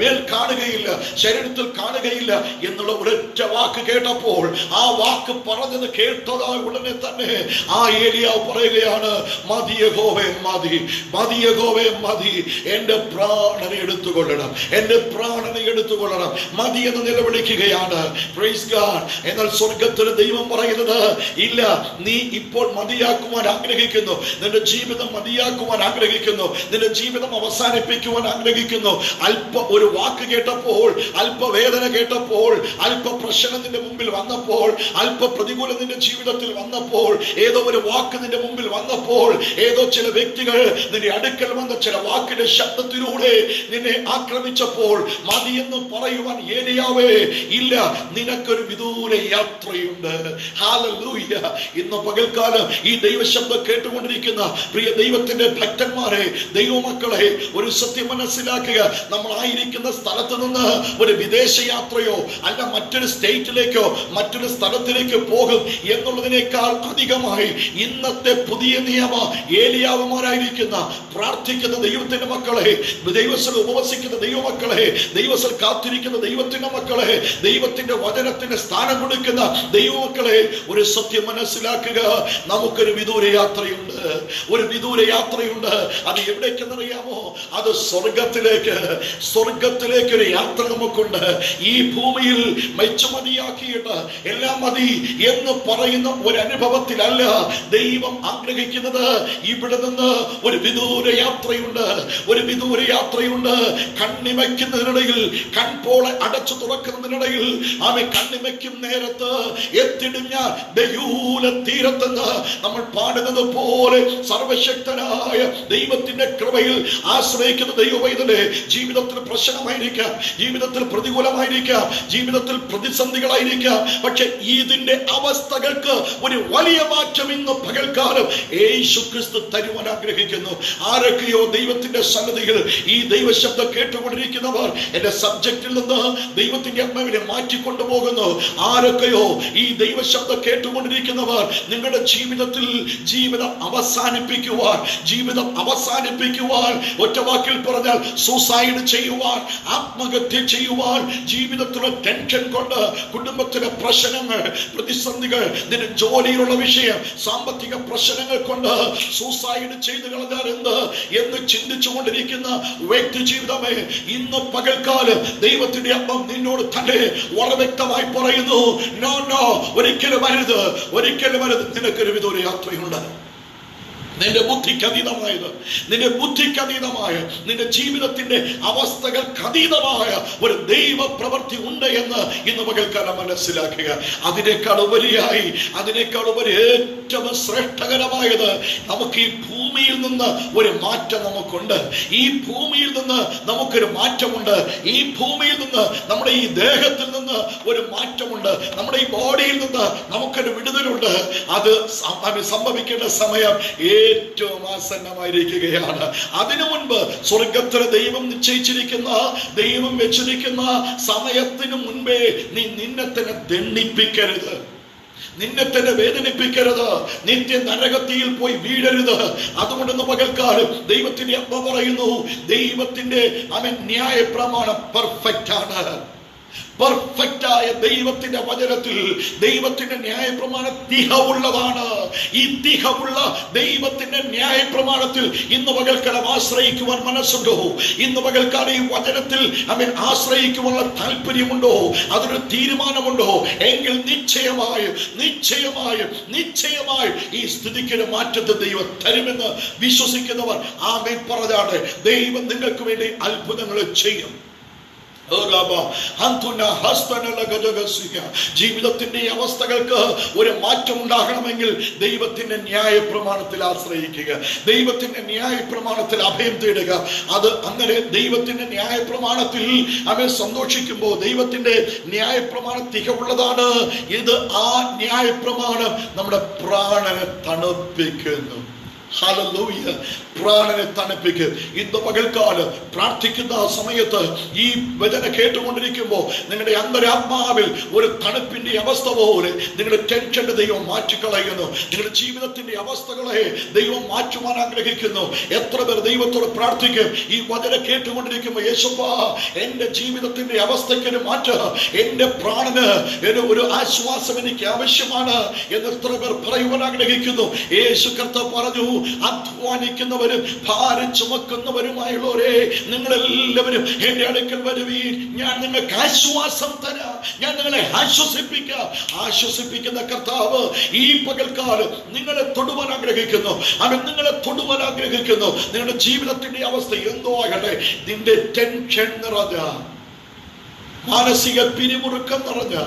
A: മേൽ കാണുകയില്ല, ശരീരത്തിൽ കാണുകയില്ല എന്നുള്ള ഒരൊറ്റ വാക്ക് കേട്ടപ്പോൾ, ആ വാക്ക് പറഞ്ഞത് കേട്ടതായി ഉടനെ തന്നെ ആ ഏലിയാവ് പറയുകയാണ്, മതി യഹോവേ മതി, മതി യഹോവേ മതി, എന്റെ പ്രാണനെ എടുത്തുകൊള്ളണം, എന്റെ പ്രാണനെ എടുത്തുകൊള്ളണം, മതി എന്ന് നിലവിളിക്കുകയാണ്. Praise God. എന്നാൽ സ്വർഗത്തിലെ ദൈവം പറയുന്നത്, ഇല്ല, നീ ഇപ്പോൾ മതിയാക്കുവാൻ ആഗ്രഹിക്കുന്നു, നിന്റെ ജീവിതം മതിയാക്കുവാൻ ആഗ്രഹിക്കുന്നു, നിന്റെ ജീവിതം അവസാനിപ്പിക്കുവാൻ ആഗ്രഹിക്കുന്നു. ഒരു വാക്ക് കേട്ടപ്പോൾ, അല്പവേദന കേട്ടപ്പോൾ, അല്പ പ്രശ്നം നിന്റെ മുമ്പിൽ വന്നപ്പോൾ, അല്പ പ്രതികൂലം നിന്റെ ജീവിതത്തിൽ വന്നപ്പോൾ, ഏതോ ഒരു വാക്ക് നിന്റെ മുമ്പിൽ വന്നപ്പോൾ, ഏതോ ചില വ്യക്തികൾ നിന്റെ അടുക്കൽ വന്ന ചില വാക്കിന്റെ ശബ്ദത്തിലൂടെ നിന്നെ ആക്രമിച്ചപ്പോൾ, മതിയെന്ന് പറയുവാൻ ഏലിയാവേ ഇല്ല, നിനക്കൊരു വിദൂര യാത്രയുണ്ട്. ഹല്ലേലൂയ. ഇന്ന് പകൽക്കാലം ഈ ദൈവശബ്ദം കേട്ടുകൊണ്ടിരിക്കുന്ന പ്രിയ ദൈവത്തിന്റെ ഭക്തന്മാരെ, ദൈവമക്കളെ, ഒരു സത്യം മനസ്സിലാക്കുക. നമ്മളായിരിക്കുന്ന സ്ഥലത്ത് നിന്ന് ഒരു വിദേശ യാത്രയോ അല്ല മറ്റൊരു സ്റ്റേറ്റിലേക്കോ മറ്റൊരു സ്ഥലത്തിലേക്ക് പോകും എന്നുള്ളതിനേക്കാൾ അധികമായി ഇന്നത്തെ പുതിയ നിയമ ഏലിയാവുമാരായിരിക്കുന്ന പ്രാർത്ഥിക്കുന്ന ദൈവത്തിന്റെ മക്കളെ, ദൈവത്തിൽ ഉപവസിക്കുന്ന ദൈവമക്കളെ, ദൈവത്തിൽ കാത്തിരിക്കുന്ന ദൈവത്തിന്റെ മക്കളെ, ദൈവത്തിന്റെ വചനത്തിന് സ്ഥാനം കൊടുക്കുന്ന ദൈവമക്കളെ, ഒരു സത്യം മനസ്സിലാക്കുക. നമുക്കൊരു വിദൂര യാത്രയുണ്ട്, ഒരു വിദൂര യാത്രയുണ്ട്. അത് എവിടേക്കെന്നറിയാമോ? അത് സ്വർഗത്തിലേക്ക് ഒരു യാത്ര നമുക്കുണ്ട്. ഈ ഭൂമിയിൽ മെച്ചമതിയാക്കിയിട്ട് എല്ലാം മതി എന്ന് പറയുന്ന ഒരു അനുഭവത്തിലല്ല ദൈവം ആഗ്രഹിക്കുന്നത്. ഇവിടെ നിന്ന് ഒരു വിദൂര യാത്രയുണ്ട്, ഒരു വിദൂര യാത്രയുണ്ട്. കണ്ണിമയ്ക്കുന്നതിനിടയിൽ, കൺപോളെ അടച്ചു തുറക്കുന്നതിനിടയിൽ, അവൻ കണ്ണിമയ്ക്കും നേരത്ത് എത്തിടിഞ്ഞ ബഹൂല തീരത്തെന്ന് നമ്മൾ പാടുന്നത് പോലെ സർവശക്തനായ ദൈവത്തിന്റെ കൃപയിൽ ആശ്രയിക്കുന്ന ദൈവവൈതലെ, ജീവിതത്തിൽ പ്രശ്നമായിരിക്കാം, ജീവിതത്തിൽ പ്രതികൂലമായിരിക്കാം, ജീവിതത്തിൽ പ്രതിസന്ധികളായിരിക്കാം, പക്ഷെ ഇതിന്റെ അവസ്ഥകൾക്ക് ഒരു വലിയ മാറ്റം ഇന്ന് പകൽക്കാലം യേശുക്രിസ്തു തരുവാൻ ആഗ്രഹിക്കുന്നു. ആരൊക്കെയോ ദൈവത്തിന്റെ സന്നിധിയിൽ ഈ ദൈവശബ്ദം കേട്ടുകൊണ്ടിരിക്കുന്നവർ എന്റെ സബ്ജക്റ്റിൽ നിന്ന് ദൈവത്തിന്റെ ആത്മാവിനെ മാറ്റിക്കൊണ്ടുപോകുന്നു. ആരൊക്കെയോ ഈ ദൈവശബ്ദം കേട്ടുകൊണ്ടിരിക്കുന്നവർ നിങ്ങളുടെ ജീവിതത്തിൽ ജീവിതം അവസാനിപ്പിക്കുവാൻ ഒറ്റ വാക്കിൽ പറഞ്ഞാൽ സൂസൈഡ് ചെയ്യുവാൻ, ആത്മഹത്യ ചെയ്യുവാൻ, ജീവിതത്തിലെ ടെൻഷൻ കൊണ്ട്, കുടുംബത്തിലെ പ്രശ്നങ്ങൾ, പ്രതിസന്ധികൾ, നിന്റെ ജോലിയിലുള്ള വിഷയം, സാമ്പത്തിക പ്രശ്നങ്ങൾ കൊണ്ട് സൂസൈഡ് ചെയ്തു കളഞ്ഞാൽ എന്ന് ചിന്തിച്ചു കൊണ്ടിരിക്കുന്ന വ്യക്തി ജീവിതമേ, ഇന്ന് പകൽക്കാലം ദൈവത്തിന്റെ അപ്പം നിന്നോട് തന്നെ വളരെ വ്യക്തമായി പറയുന്നു, നോ, ഒരിക്കലും വരരുത്, നിനക്കൊരു വിദൂര യാത്രയുണ്ട്. നിന്റെ ബുദ്ധിക്കതീതമായത്, നിന്റെ ബുദ്ധിക്കതീതമായ, നിന്റെ ജീവിതത്തിന്റെ അവസ്ഥകൾക്ക് അതീതമായ ഒരു ദൈവ പ്രവൃത്തി ഉണ്ട് എന്ന് ഇന്ന് പകൽക്കാലം മനസ്സിലാക്കുക. അതിനേക്കാൾ ഉപരിയായി, അതിനേക്കാൾ ഉപരി ഏറ്റവും ശ്രേഷ്ഠകരമായത്, നമുക്ക് ഈ ഭൂമിയിൽ നിന്ന് ഒരു മാറ്റം നമുക്കുണ്ട്. ഈ ഭൂമിയിൽ നിന്ന് നമുക്കൊരു മാറ്റമുണ്ട്. ഈ ഭൂമിയിൽ നിന്ന്, നമ്മുടെ ഈ ദേഹത്തിൽ നിന്ന് ഒരു മാറ്റമുണ്ട്. നമ്മുടെ ഈ ബോഡിയിൽ നിന്ന് നമുക്കൊരു വിടുതലുണ്ട്. അത് സംഭവിക്കേണ്ട സമയം ഏറ്റവും ആസന്നമായിരിക്കുകയാണ്. അതിനു മുൻപ് സ്വർഗത്തിലെ ദൈവം നിശ്ചയിച്ചിരിക്കുന്ന, ദൈവം വെച്ചിരിക്കുന്ന സമയത്തിന് മുൻപേ നീ നിന്നെ തന്നെ ദണ്ഡിപ്പിക്കരുത്, നിന്നെ തന്നെ വേദനിപ്പിക്കരുത്, നിത്യ നരകത്തിയിൽ പോയി വീഴരുത്. അതുകൊണ്ടെന്ന് പകൽക്കാലം ദൈവത്തിന്റെ അപ്പ പറയുന്നു, ദൈവത്തിന്റെ ന്യായ പ്രമാണം പെർഫെക്റ്റ് ആണ്. പെർഫെക്റ്റായ ദൈവത്തിന്റെ വചനത്തിൽ, ദൈവത്തിന്റെ ന്യായപ്രമാണം തികവുള്ളതാണ്. ഈ തികവുള്ള ദൈവത്തിന്റെ ന്യായപ്രമാണത്തിൽ ഇന്ന് പകൽക്കാലം ആശ്രയിക്കുവാൻ മനസ്സുണ്ടോ? ഇന്ന് പകൽക്കാലം ഈ വചനത്തിൽ ആശ്രയിക്കുവാനുള്ള താല്പര്യമുണ്ടോ? അതൊരു തീരുമാനമുണ്ടോ? എങ്കിൽ നിശ്ചയമായും നിശ്ചയമായും നിശ്ചയമായും ഈ സ്ഥിതിക്കൊരു മാറ്റത്തെ ദൈവം തരുമെന്ന് വിശ്വസിക്കുന്നവർ ആമേൻ പറഞ്ഞാണ്. ദൈവം നിങ്ങൾക്ക് വേണ്ടി അത്ഭുതങ്ങൾ ചെയ്യും. ജീവിതത്തിന്റെ അവസ്ഥകൾക്ക് ഒരു മാറ്റം ഉണ്ടാകണമെങ്കിൽ ദൈവത്തിന്റെ ന്യായ പ്രമാണത്തിൽ ആശ്രയിക്കുക, ദൈവത്തിന്റെ ന്യായ പ്രമാണത്തിൽ അഭയം തേടുക. അത് അങ്ങനെ ദൈവത്തിന്റെ ന്യായ പ്രമാണത്തിൽ അവൻ സന്തോഷിക്കുമ്പോൾ ദൈവത്തിന്റെ ന്യായ പ്രമാണം തികവുള്ളതാണ്. ഇത് ആ ന്യായ പ്രമാണം നമ്മുടെ പ്രാണനെ തണുപ്പിക്കുന്നു. ഹല്ലേലൂയ, പ്രാണനെ തണുപ്പിക്കും. ഇന്ന് പകൽക്കാലം പ്രാർത്ഥിക്കുന്ന സമയത്ത് ഈ വചന കേട്ടുകൊണ്ടിരിക്കുമ്പോൾ നിങ്ങളുടെ അന്തരാത്മാവിൽ ഒരു തണുപ്പിന്റെ അവസ്ഥ പോലെ നിങ്ങളുടെ ടെൻഷന്റെ ദൈവം മാറ്റിക്കളയുന്നു. നിങ്ങളുടെ ജീവിതത്തിന്റെ അവസ്ഥകളെ ദൈവം മാറ്റുവാൻ ആഗ്രഹിക്കുന്നു. എത്ര പേർ ദൈവത്തോട് പ്രാർത്ഥിക്കും ഈ വചന കേട്ടുകൊണ്ടിരിക്കുമ്പോൾ, യേശുവാ എന്റെ ജീവിതത്തിന്റെ അവസ്ഥയ്ക്കൊരു മാറ്റം, എന്റെ പ്രാണന് ഒരു ആശ്വാസം എനിക്ക് ആവശ്യമാണ് എന്ന് എത്ര പേർ പറയുവാൻ ആഗ്രഹിക്കുന്നു. യേശു കർത്താവ് പറഞ്ഞു, അധ്വാനിക്കുന്നവരും ഭാരം ചുമക്കുന്നവരുമായുള്ളവരെ നിങ്ങളെല്ലാവരും എന്റെ അടുക്കൽ വരുവീൻ, ഞാൻ നിങ്ങൾക്ക് ആശ്വാസം തരാം, ഞാൻ നിങ്ങളെ ആശ്വസിപ്പിക്കാം. ആശ്വസിപ്പിക്കുന്ന കർത്താവ് ഈ പകൽക്കാലം നിങ്ങളെ തൊടുവാൻ ആഗ്രഹിക്കുന്നു. അവൻ നിങ്ങളെ തൊടുവാൻ ആഗ്രഹിക്കുന്നു. നിങ്ങളുടെ ജീവിതത്തിന്റെ അവസ്ഥ എന്തോ ആകട്ടെ, നിന്റെ ടെൻഷൻ നിറഞ്ഞ, മാനസിക പിരിമുറുക്കം നിറഞ്ഞ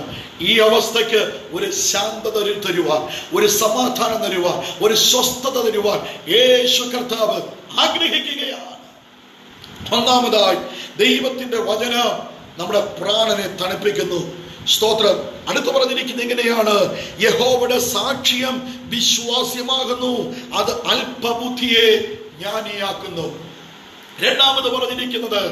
A: ഈ അവസ്ഥയ്ക്ക് ഒരു ശാന്തത തരുവാൻ, ഒരു സമാധാനം തരുവാൻ, ഒരു സ്വസ്ഥത തരുവാൻ യേശു കർത്താവ് ആഗ്രഹിക്കുകയാണ്. ഒന്നാമതായി ദൈവത്തിന്റെ വചനം നമ്മുടെ പ്രാണനെ തണുപ്പിക്കുന്നു. സ്തോത്രം. അടുത്ത് പറഞ്ഞിരിക്കുന്നത് എങ്ങനെയാണ്? യഹോവയുടെ സാക്ഷ്യം വിശ്വാസ്യമാകുന്നു, അത് അല്പബുദ്ധിയെ ജ്ഞാനിയാക്കുന്നു. രണ്ടാമത് പറഞ്ഞിരിക്കുന്നത്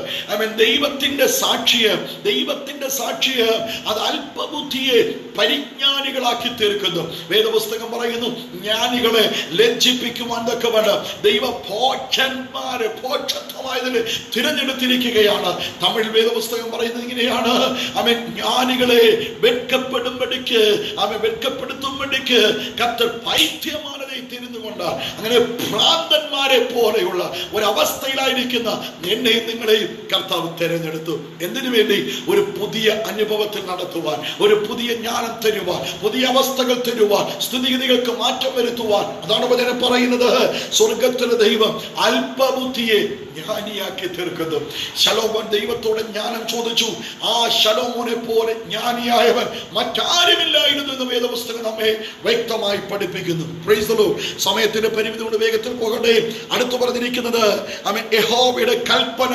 A: ദൈവത്തിന്റെ സാക്ഷ്യം, ദൈവത്തിന്റെ സാക്ഷ്യം അത് അല്പബുദ്ധിയെ പരിജ്ഞാനികളാക്കി തീർക്കുന്നു. വേദപുസ്തകം പറയുന്നു, ജ്ഞാനികളെ ലജ്ജിപ്പിക്കുവാൻ തക്കവണ്ണം ദൈവ ഭോഷന്മാരെ ഭോഷത്വമായതിന് തിരഞ്ഞെടുത്തിരിക്കുകയാണ്. തമിഴ് വേദപുസ്തകം പറയുന്നത് ഇങ്ങനെയാണ്, അവൻ ജ്ഞാനികളെ വെட்கപ്പെടുമ്പടിക്ക്, അവൻ വെட்கപ്പെടുത്തുമ്പടിക്ക് കർത്തർ പൈത്യമാനതയെ തിരിഞ്ഞുകൊണ്ട് അങ്ങനെ ഭ്രാന്തന്മാരെ പോലെയുള്ള ഒരവസ്ഥയിലായിരിക്കും എന്നെയും നിങ്ങളെയും കർത്താവ് തെരഞ്ഞെടുത്തു. എന്തിനു വേണ്ടി? ഒരു പുതിയ അനുഭവത്തിൽ നടത്തുവാൻ, ഒരു പുതിയ ജ്ഞാനം തരുവാൻ, പുതിയ അവസ്ഥകൾ തരുവാൻ, സ്ഥിതിഗതികൾക്ക് മാറ്റം വരുത്തുവാൻ. അതാണ് വചനം പറയുന്നത്, സ്വർഗത്തിലെ ദൈവം അല്പബുദ്ധിയെ ജ്ഞാനിയാക്കി തീർക്കുന്നു. ശലോമോൻ ദൈവത്തോട് ജ്ഞാനം ചോദിച്ചു. ആ ശലോമോനെ പോലെ ജ്ഞാനിയായവൻ മറ്റാരുമില്ലായിരുന്നു എന്ന് വേദപുസ്തകം നമ്മെ വ്യക്തമായി പഠിപ്പിക്കുന്നു. Price the Lord. സമയത്തിന്റെ പരിമിതി കൊണ്ട് വേഗത്തിൽ പോകട്ടെ. അടുത്ത് പറഞ്ഞിരിക്കുന്നത്, അവൻ യഹോവയുടെ കൽപ്പന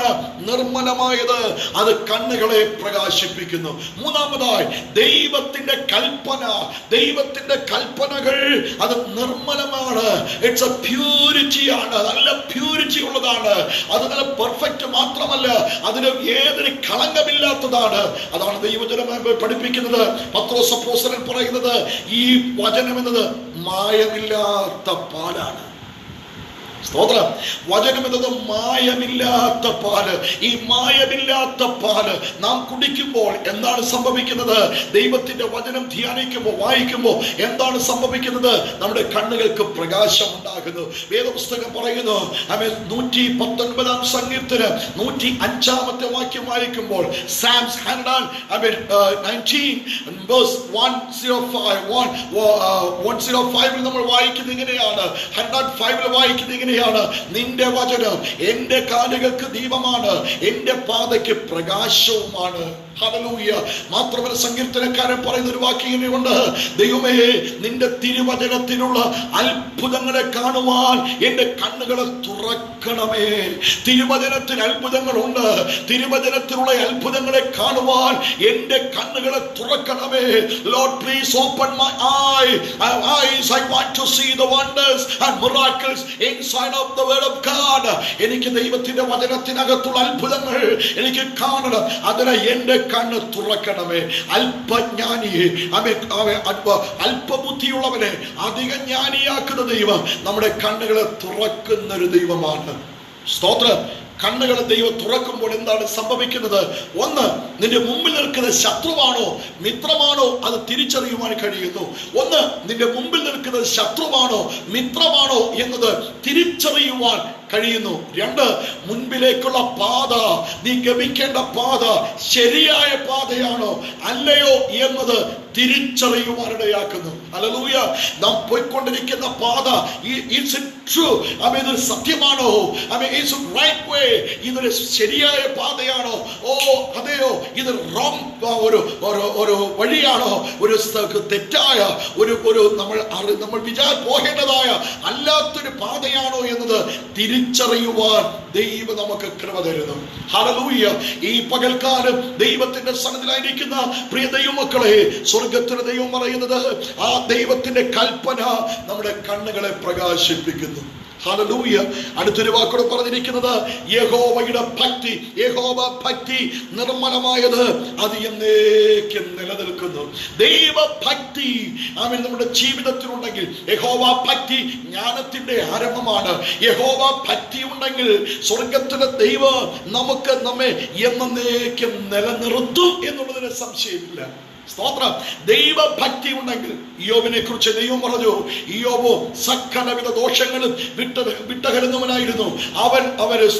A: നിർമ്മലമായത്, അത് കണ്ണുകളെ പ്രകാശിപ്പിക്കുന്നു. മൂന്നാമതായി ദൈവത്തിന്റെ കൽപ്പന, ദൈവത്തിന്റെ കൽപ്പനകൾ അത് നിർമ്മലമാണ്. ഇറ്റ്സ് എ പ്യൂരിറ്റി ആണ്, നല്ല പ്യൂരിറ്റി ഉള്ളതാണ്. അത് നല്ല പെർഫെക്റ്റ് മാത്രമല്ല, അതിന് ഏതൊരു കളങ്കമില്ലാത്തതാണ്. അതാണ് ദൈവജനം പഠിപ്പിക്കുന്നത്. പത്രോസ് അപ്പോസ്തലൻ പറയുന്നത്, ഈ വചനം എന്നത് മായമില്ലാത്ത പാലാണ്. സ്തോത്രം. വചനം എന്നത് മായമില്ലാത്ത പാല്. ഈ മായമില്ലാത്ത പാല് നാം കുടിക്കുമ്പോൾ എന്താണ് സംഭവിക്കുന്നത്? ദൈവത്തിന്റെ വചനം ധ്യാനിക്കുമ്പോൾ, വായിക്കുമ്പോൾ എന്താണ് സംഭവിക്കുന്നത്? നമ്മുടെ കണ്ണുകൾക്ക് പ്രകാശം ഉണ്ടാകുന്നു. വേദപുസ്തകം പറയുന്നു, 119 സങ്കീർത്തനം 105 വാക്യം വായിക്കുമ്പോൾ, Psalms 19 verse 105 നമ്മൾ വായിക്കുന്നത് ഇങ്ങനെയാണ്. 105 വായിക്കുന്നത് ഇങ്ങനെയാണ്: നിന്റെ വചനം എന്റെ കാലുകൾക്ക് ദീപമാണ്, എന്റെ പാതയ്ക്ക് പ്രകാശവുമാണ്. ഹല്ലേലൂയ. മാത്രമല്ല, സങ്കീർത്തനക്കാരൻ പറയുന്ന ഒരു വാക്യം ഇങ്ങനെയുണ്ട്: ദൈവമേ, നിന്റെ തിരുവചനത്തിലുള്ള അത്ഭുതങ്ങളെ കാണുവാൻ എന്റെ കണ്ണുകളെ തുറക്കണമേ. തിരുവചനത്തിന് അത്ഭുതങ്ങളുണ്ട്. തിരുവചനത്തിലുള്ള അത്ഭുതങ്ങളെ കാണുവാൻ എന്റെ കണ്ണുകളെ തുറക്കണമേ. Lord, please open my eyes. I want to see the wonders and miracles inside of the word of God. എനിക്ക് ദൈവത്തിന്റെ വചനത്തിനകത്തുള്ള അത്ഭുതങ്ങൾ എനിക്ക് കാണണം. അതിനെ എന്റെ കണ്ണ് തുറക്കണമേ. അല്പജ്ഞാനിയെ, അല്പബുദ്ധിയുള്ളവനെ അധിക ജ്ഞാനിയാക്കുന്ന ദൈവം നമ്മുടെ കണ്ണുകളെ തുറക്കുന്ന ഒരു ദൈവമാണ്. സ്തോത്രം. കണ്ണുകളെ ദൈവം തുറക്കുമ്പോൾ എന്താണ് സംഭവിക്കുന്നത്? ഒന്ന്, നിന്റെ മുമ്പിൽ നിൽക്കുന്ന ശത്രുവാണോ മിത്രമാണോ അത് തിരിച്ചറിയുവാൻ കഴിയുന്നു. ഒന്ന്, നിന്റെ മുമ്പിൽ നിൽക്കുന്നത് ശത്രുവാണോ മിത്രമാണോ എന്നത് തിരിച്ചറിയുവാൻ കഴിയുന്നു. രണ്ട്, മുൻപിലേക്കുള്ള പാത, നീ ഗമിക്കേണ്ട പാത ശരിയായ പാതയാണോ അല്ലയോ എന്നത് തിരിച്ചറിയുവാനിടയാക്കുന്നു. ഹല്ലേലൂയ. നാം പോയിക്കൊണ്ടിരിക്കുന്ന പാത ഇതൊരു സത്യമാണോ? It's right way. ഇതൊരു ശരിയായ പാതയാണോ? ഓ അതെയോ, ഇത് റോങ് ഒരു വഴിയാണോ? ഒരു തെറ്റായ ഒരു നമ്മൾ പോകേണ്ടതായ അല്ലാത്തൊരു പാതയാണോ എന്നത് തിരിച്ചറിയുവാൻ ദൈവം നമുക്ക് കൃപ തരുന്നു. ഹല്ലേലൂയ. ഈ പകൽക്കാലം ദൈവത്തിന്റെ സന്നിധിയിലായിരിക്കുന്ന പ്രിയ ദൈവമക്കളെ, സ്വർഗത്തിന് ദൈവം പറയുന്നത്, ആ ദൈവത്തിന്റെ കൽപ്പന നമ്മുടെ കണ്ണുകളെ പ്രകാശിപ്പിക്കുന്നു. ഹല്ലേലൂയ. അടുത്തൊരു വാക്കോട് പറഞ്ഞിരിക്കുന്നത്, യഹോവയുടെ ഭക്തി, യഹോവ ഭക്തി നിർമ്മലമായത് അത് എന്നേക്കും നിലനിൽക്കുന്നു. ദൈവഭക്തി നമ്മുടെ ജീവിതത്തിലുണ്ടെങ്കിൽ, യഹോവ ഭക്തി ജ്ഞാനത്തിന്റെ ആരംഭമാണ്. യഹോവ ഭക്തി ഉണ്ടെങ്കിൽ സ്വർഗത്തിലെ ദൈവം നമ്മെ എന്നേക്കും നിലനിർത്തും എന്നുള്ളതിന് സംശയമില്ല. സ്തോത്രം. ദൈവഭക്തി ഉണ്ടെങ്കിൽ, ഇയ്യോബിനെ കുറിച്ച് ദൈവം പറഞ്ഞു, ഇയ്യോബ് സകലവിധ ദോഷങ്ങളും വിട്ടകലുന്നവനായിരുന്നു.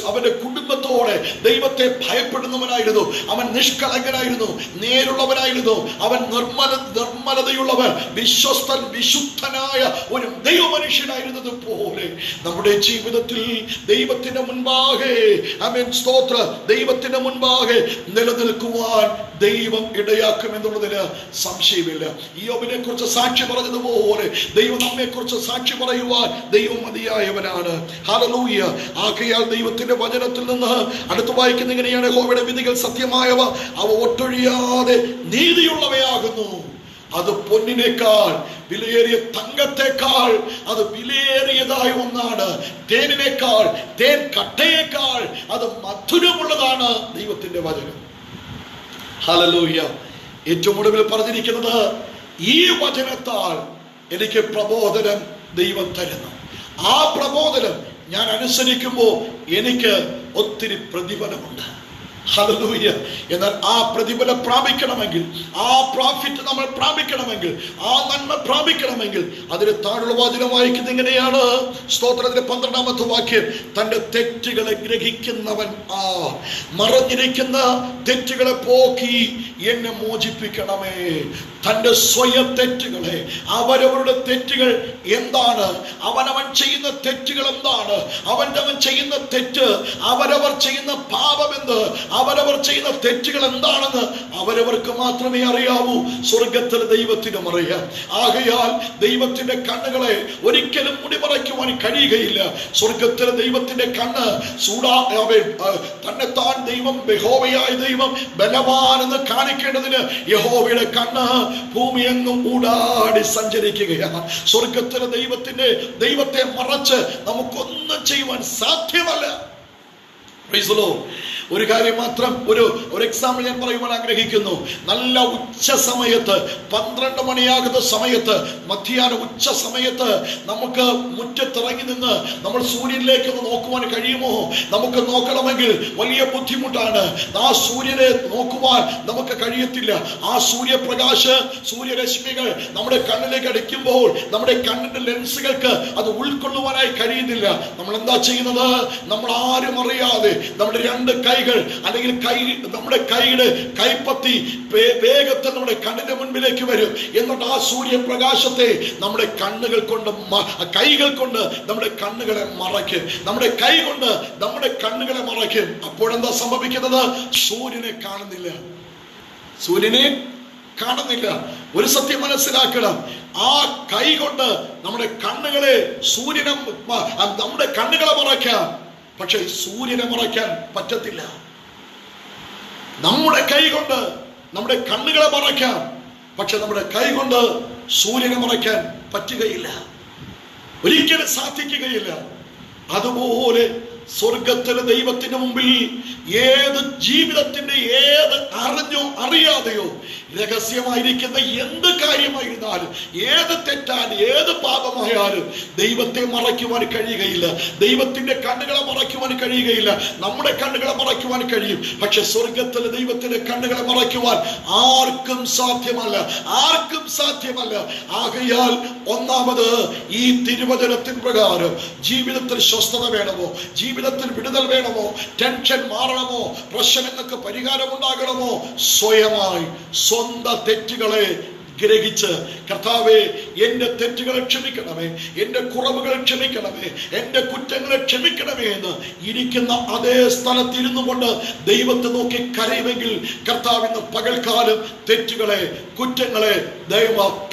A: അവന്റെ കുടുംബത്തോടെ ദൈവത്തെ ഭയപ്പെടുന്നവനായിരുന്നു. അവൻ നിഷ്കളങ്കനായിരുന്നു, നേരുള്ളവനായിരുന്നു. അവൻ നിർമ്മലതയുള്ളവൻ, വിശ്വസ്തൻ, വിശുദ്ധനായ ഒരു ദൈവമനുഷ്യനായിരുന്നത് പോലെ നമ്മുടെ ജീവിതത്തിൽ ദൈവത്തിന്റെ മുൻപാകെ, സ്തോത്ര, ദൈവത്തിന്റെ മുൻപാകെ നിലനിൽക്കുവാൻ ദൈവം ഇടയാക്കുമെന്നുള്ളതിന് സംശയമില്ല. ഇയ്യോബിനെ കുറിച്ച് സാക്ഷി പറഞ്ഞതുപോലെ ദൈവം നമ്മെ കുറിച്ച് സാക്ഷി പറയുവാൻ ദൈവം മതിയായവനാണ്. ഹല്ലേലൂയ. ആകയാൽ ദൈവത്തിന്റെ വചനത്തിൽ നിന്ന് അടുത്ത് വായിക്കുന്ന ഇങ്ങനെയാണ്: യഹോവയുടെ വിധികൾ സത്യമായവ, അവ ഒട്ടൊഴിയാതെ നീതിയുള്ളവയാകുന്നു. അത് പൊന്നിനേക്കാൾ വിലയേറിയ തങ്കത്തേക്കാൾ അത് വിലയേറിയതായ ഒന്നാണ്. തേനിനേക്കാൾ, തേൻ കട്ടയേക്കാൾ അത് മധുരമുള്ളതാണ് ദൈവത്തിന്റെ വചനം. ഹല്ലേലൂയ. ഏറ്റവും ഒടുവിൽ പറഞ്ഞിരിക്കുന്നത്, ഈ വചനത്താൽ എനിക്ക് പ്രബോധനം ദൈവം തരുന്നു. ആ പ്രബോധനം ഞാൻ അനുസരിക്കുമ്പോൾ എനിക്ക് ഒത്തിരി പ്രതിഫലമുണ്ട്. ഹല്ലേലൂയ. എന്നാൽ ആ പ്രതിഫലം പ്രാപിക്കണമെങ്കിൽ, ആ പ്രോഫിറ്റ് നമ്മൾ പ്രാപിക്കണമെങ്കിൽ, ആ നന്മ പ്രാപിക്കണമെങ്കിൽ അതിന് താഴെയുള്ള വചനം വായിക്കുന്നത് ഇങ്ങനെയാണ്. സ്തോത്രത്തിന്റെ 12ാമത്തെ വാക്യം: തന്റെ തെറ്റുകളെ ഗ്രഹിക്കുന്നവൻ മറഞ്ഞിരിക്കുന്ന തെറ്റുകളെ പോക്കി എന്നെ മോചിപ്പിക്കണമേ. തന്റെ സ്വയം തെറ്റുകളെ, അവരവരുടെ തെറ്റുകൾ എന്താണ്, അവനവൻ ചെയ്യുന്ന തെറ്റുകൾ എന്താണ്, അവൻ ചെയ്യുന്ന തെറ്റ്, അവരവർ ചെയ്യുന്ന പാപം എന്ത്, അവരവർ ചെയ്യുന്ന തെറ്റുകൾ എന്താണെന്ന് അവരവർക്ക് മാത്രമേ അറിയാവൂ. സ്വർഗത്തിലെ ദൈവത്തിനും അറിയാം. ആകയാൽ ദൈവത്തിന്റെ കണ്ണുകളെ ഒരിക്കലും മുടിമറയ്ക്കുവാൻ കഴിയുകയില്ല. സ്വർഗത്തിലെ ദൈവത്തിന്റെ കണ്ണ് തന്നെത്താൻ ദൈവം, യഹോവയായ ദൈവം ബലവാനെന്ന് കാണിക്കേണ്ടതിന് യഹോവയുടെ കണ്ണ് ഭൂമിയെങ്ങും ഊടാടി സഞ്ചരിക്കുകയാണ്. സ്വർഗത്തിലെ ദൈവത്തെ മറച്ച് നമുക്കൊന്നും ചെയ്യുവാൻ സാധ്യമല്ല. ഒരു കാര്യം മാത്രം, ഒരു എക്സാമ്പിൾ ഞാൻ പറയുവാൻ ആഗ്രഹിക്കുന്നു. നല്ല ഉച്ച സമയത്ത്, 12 മണിയാകുന്ന സമയത്ത്, മധ്യാഹ്ന ഉച്ച സമയത്ത് നമുക്ക് മുറ്റത്തിറങ്ങി നിന്ന് നമ്മൾ സൂര്യനിലേക്ക് ഒന്ന് നോക്കുവാൻ കഴിയുമോ? നമുക്ക് നോക്കണമെങ്കിൽ വലിയ ബുദ്ധിമുട്ടാണ്. ആ സൂര്യനെ നോക്കുവാൻ നമുക്ക് കഴിയത്തില്ല. ആ സൂര്യരശ്മികൾ നമ്മുടെ കണ്ണിലേക്ക് അടിക്കുമ്പോൾ നമ്മുടെ കണ്ണിന്റെ ലെൻസുകൾക്ക് അത് ഉൾക്കൊള്ളുവാനായി കഴിയുന്നില്ല. നമ്മൾ എന്താ ചെയ്യുന്നത്? നമ്മൾ ആരും അറിയാതെ നമ്മുടെ 2 കൈകൾ അല്ലെങ്കിൽ നമ്മുടെ കൈയുടെ കൈപ്പത്തി വേഗത്തിൽ നമ്മുടെ കണ്ണിന്റെ മുൻപിലേക്ക് വരും. എന്നിട്ട് ആ സൂര്യപ്രകാശത്തെ നമ്മുടെ കണ്ണുകൾ കൊണ്ട്, കൈകൾ കൊണ്ട് നമ്മുടെ കണ്ണുകളെ മറയ്ക്കും. നമ്മുടെ കൈ കൊണ്ട് നമ്മുടെ കണ്ണുകളെ മറയ്ക്കും. അപ്പോഴെന്താ സംഭവിക്കുന്നത്? സൂര്യനെ കാണുന്നില്ല. ഒരു സത്യം മനസ്സിലാക്കണം. ആ കൈ കൊണ്ട് നമ്മുടെ കണ്ണുകളെ നമ്മുടെ കണ്ണുകളെ മറയ്ക്കാം, പക്ഷെ സൂര്യനെ മറയ്ക്കാൻ പറ്റത്തില്ല. നമ്മുടെ കൈ കൊണ്ട് നമ്മുടെ കണ്ണുകളെ മറയ്ക്കാം, പക്ഷെ നമ്മുടെ കൈ കൊണ്ട് സൂര്യനെ മറയ്ക്കാൻ പറ്റുകയില്ല, ഒരിക്കലും സാധിക്കുകയില്ല. അതുപോലെ സ്വർഗത്തിലെ ദൈവത്തിന് മുമ്പിൽ ഏത് ജീവിതത്തിന്റെ അറിഞ്ഞോ അറിയാതെയോ രഹസ്യമായിരിക്കുന്ന എന്ത് കാര്യമായിരുന്നാലും, ഏത് തെറ്റാലും ഏത് പാപമായാലും ദൈവത്തെ മറയ്ക്കുവാൻ കഴിയുകയില്ല. ദൈവത്തിന്റെ കണ്ണുകളെ മറയ്ക്കുവാൻ കഴിയുകയില്ല. നമ്മുടെ കണ്ണുകളെ മറയ്ക്കുവാൻ കഴിയും, പക്ഷെ സ്വർഗത്തിലെ ദൈവത്തിന്റെ കണ്ണുകളെ മറയ്ക്കുവാൻ ആർക്കും സാധ്യമല്ല. ആകയാൽ ഒന്നാമത് ഈ തിരുവചനത്തിൻ പ്രകാരം ജീവിതത്തിൽ സ്വസ്ഥത വേണമോ, ജീവിതത്തിൽ വിടുതൽ വേണമോ, ടെൻഷൻ മാറണമോ, പ്രശ്നങ്ങൾക്ക് പരിഹാരം ഉണ്ടാകണമോ, സ്വന്തം തെറ്റുകളെ ഗ്രഹിച്ച്, കർത്താവേ എന്റെ തെറ്റുകളെ ക്ഷമിക്കണമേ, എന്റെ കുറവുകളെ ക്ഷമിക്കണമേ, എന്റെ കുറ്റങ്ങളെ ക്ഷമിക്കണമേ എന്ന് ഇരിക്കുന്ന അതേ സ്ഥലത്തിരുന്നു കൊണ്ട് ദൈവത്തെ നോക്കി കരയുമെങ്കിൽ കർത്താവ് ഇന്ന് പകൽക്കാലം തെറ്റുകളെ, കുറ്റങ്ങളെ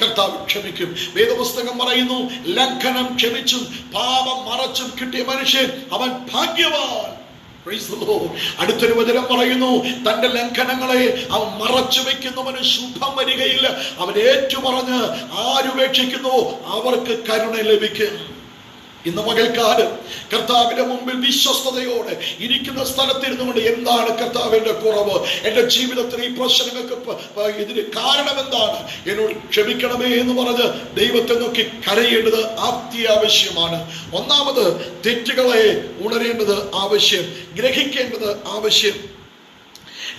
A: കർത്താവ് ക്ഷമിക്കും. വേദപുസ്തകം പറയുന്നു, ലംഘനം ക്ഷമിച്ചും പാപം മറച്ചും കിട്ടിയ മനുഷ്യൻ അവൻ ഭാഗ്യവാൻ. അടുത്തൊരു വചനം പറയുന്നു, തന്റെ ലംഘനങ്ങളെ അവൻ മറച്ചു വെക്കുന്നവന് ശുഭം വരികയില്ല. അവൻ ഏറ്റുപറഞ്ഞ് ആരുപേക്ഷിക്കുന്നു അവർക്ക് കരുണ ലഭിക്കും. ഇന്ന് പകൽക്കാലം കർത്താവിന്റെ മുമ്പിൽ വിശ്വസ്തയോടെ ഇരിക്കുന്ന സ്ഥലത്തിരുന്നു കൊണ്ട് എന്താണ് കർത്താവിന്റെ കുറവ്, എന്റെ ജീവിതത്തിൽ ഈ പ്രശ്നങ്ങൾക്ക് ഇതിന് കാരണം എന്താണ്, എന്നോട് ക്ഷമിക്കണമേ എന്ന് പറഞ്ഞ് ദൈവത്തെ നോക്കി കരയേണ്ടത് അത്യാവശ്യമാണ്. ഒന്നാമത് തെറ്റുകളെ ഉണരേണ്ടത് ആവശ്യം, ഗ്രഹിക്കേണ്ടത് ആവശ്യം.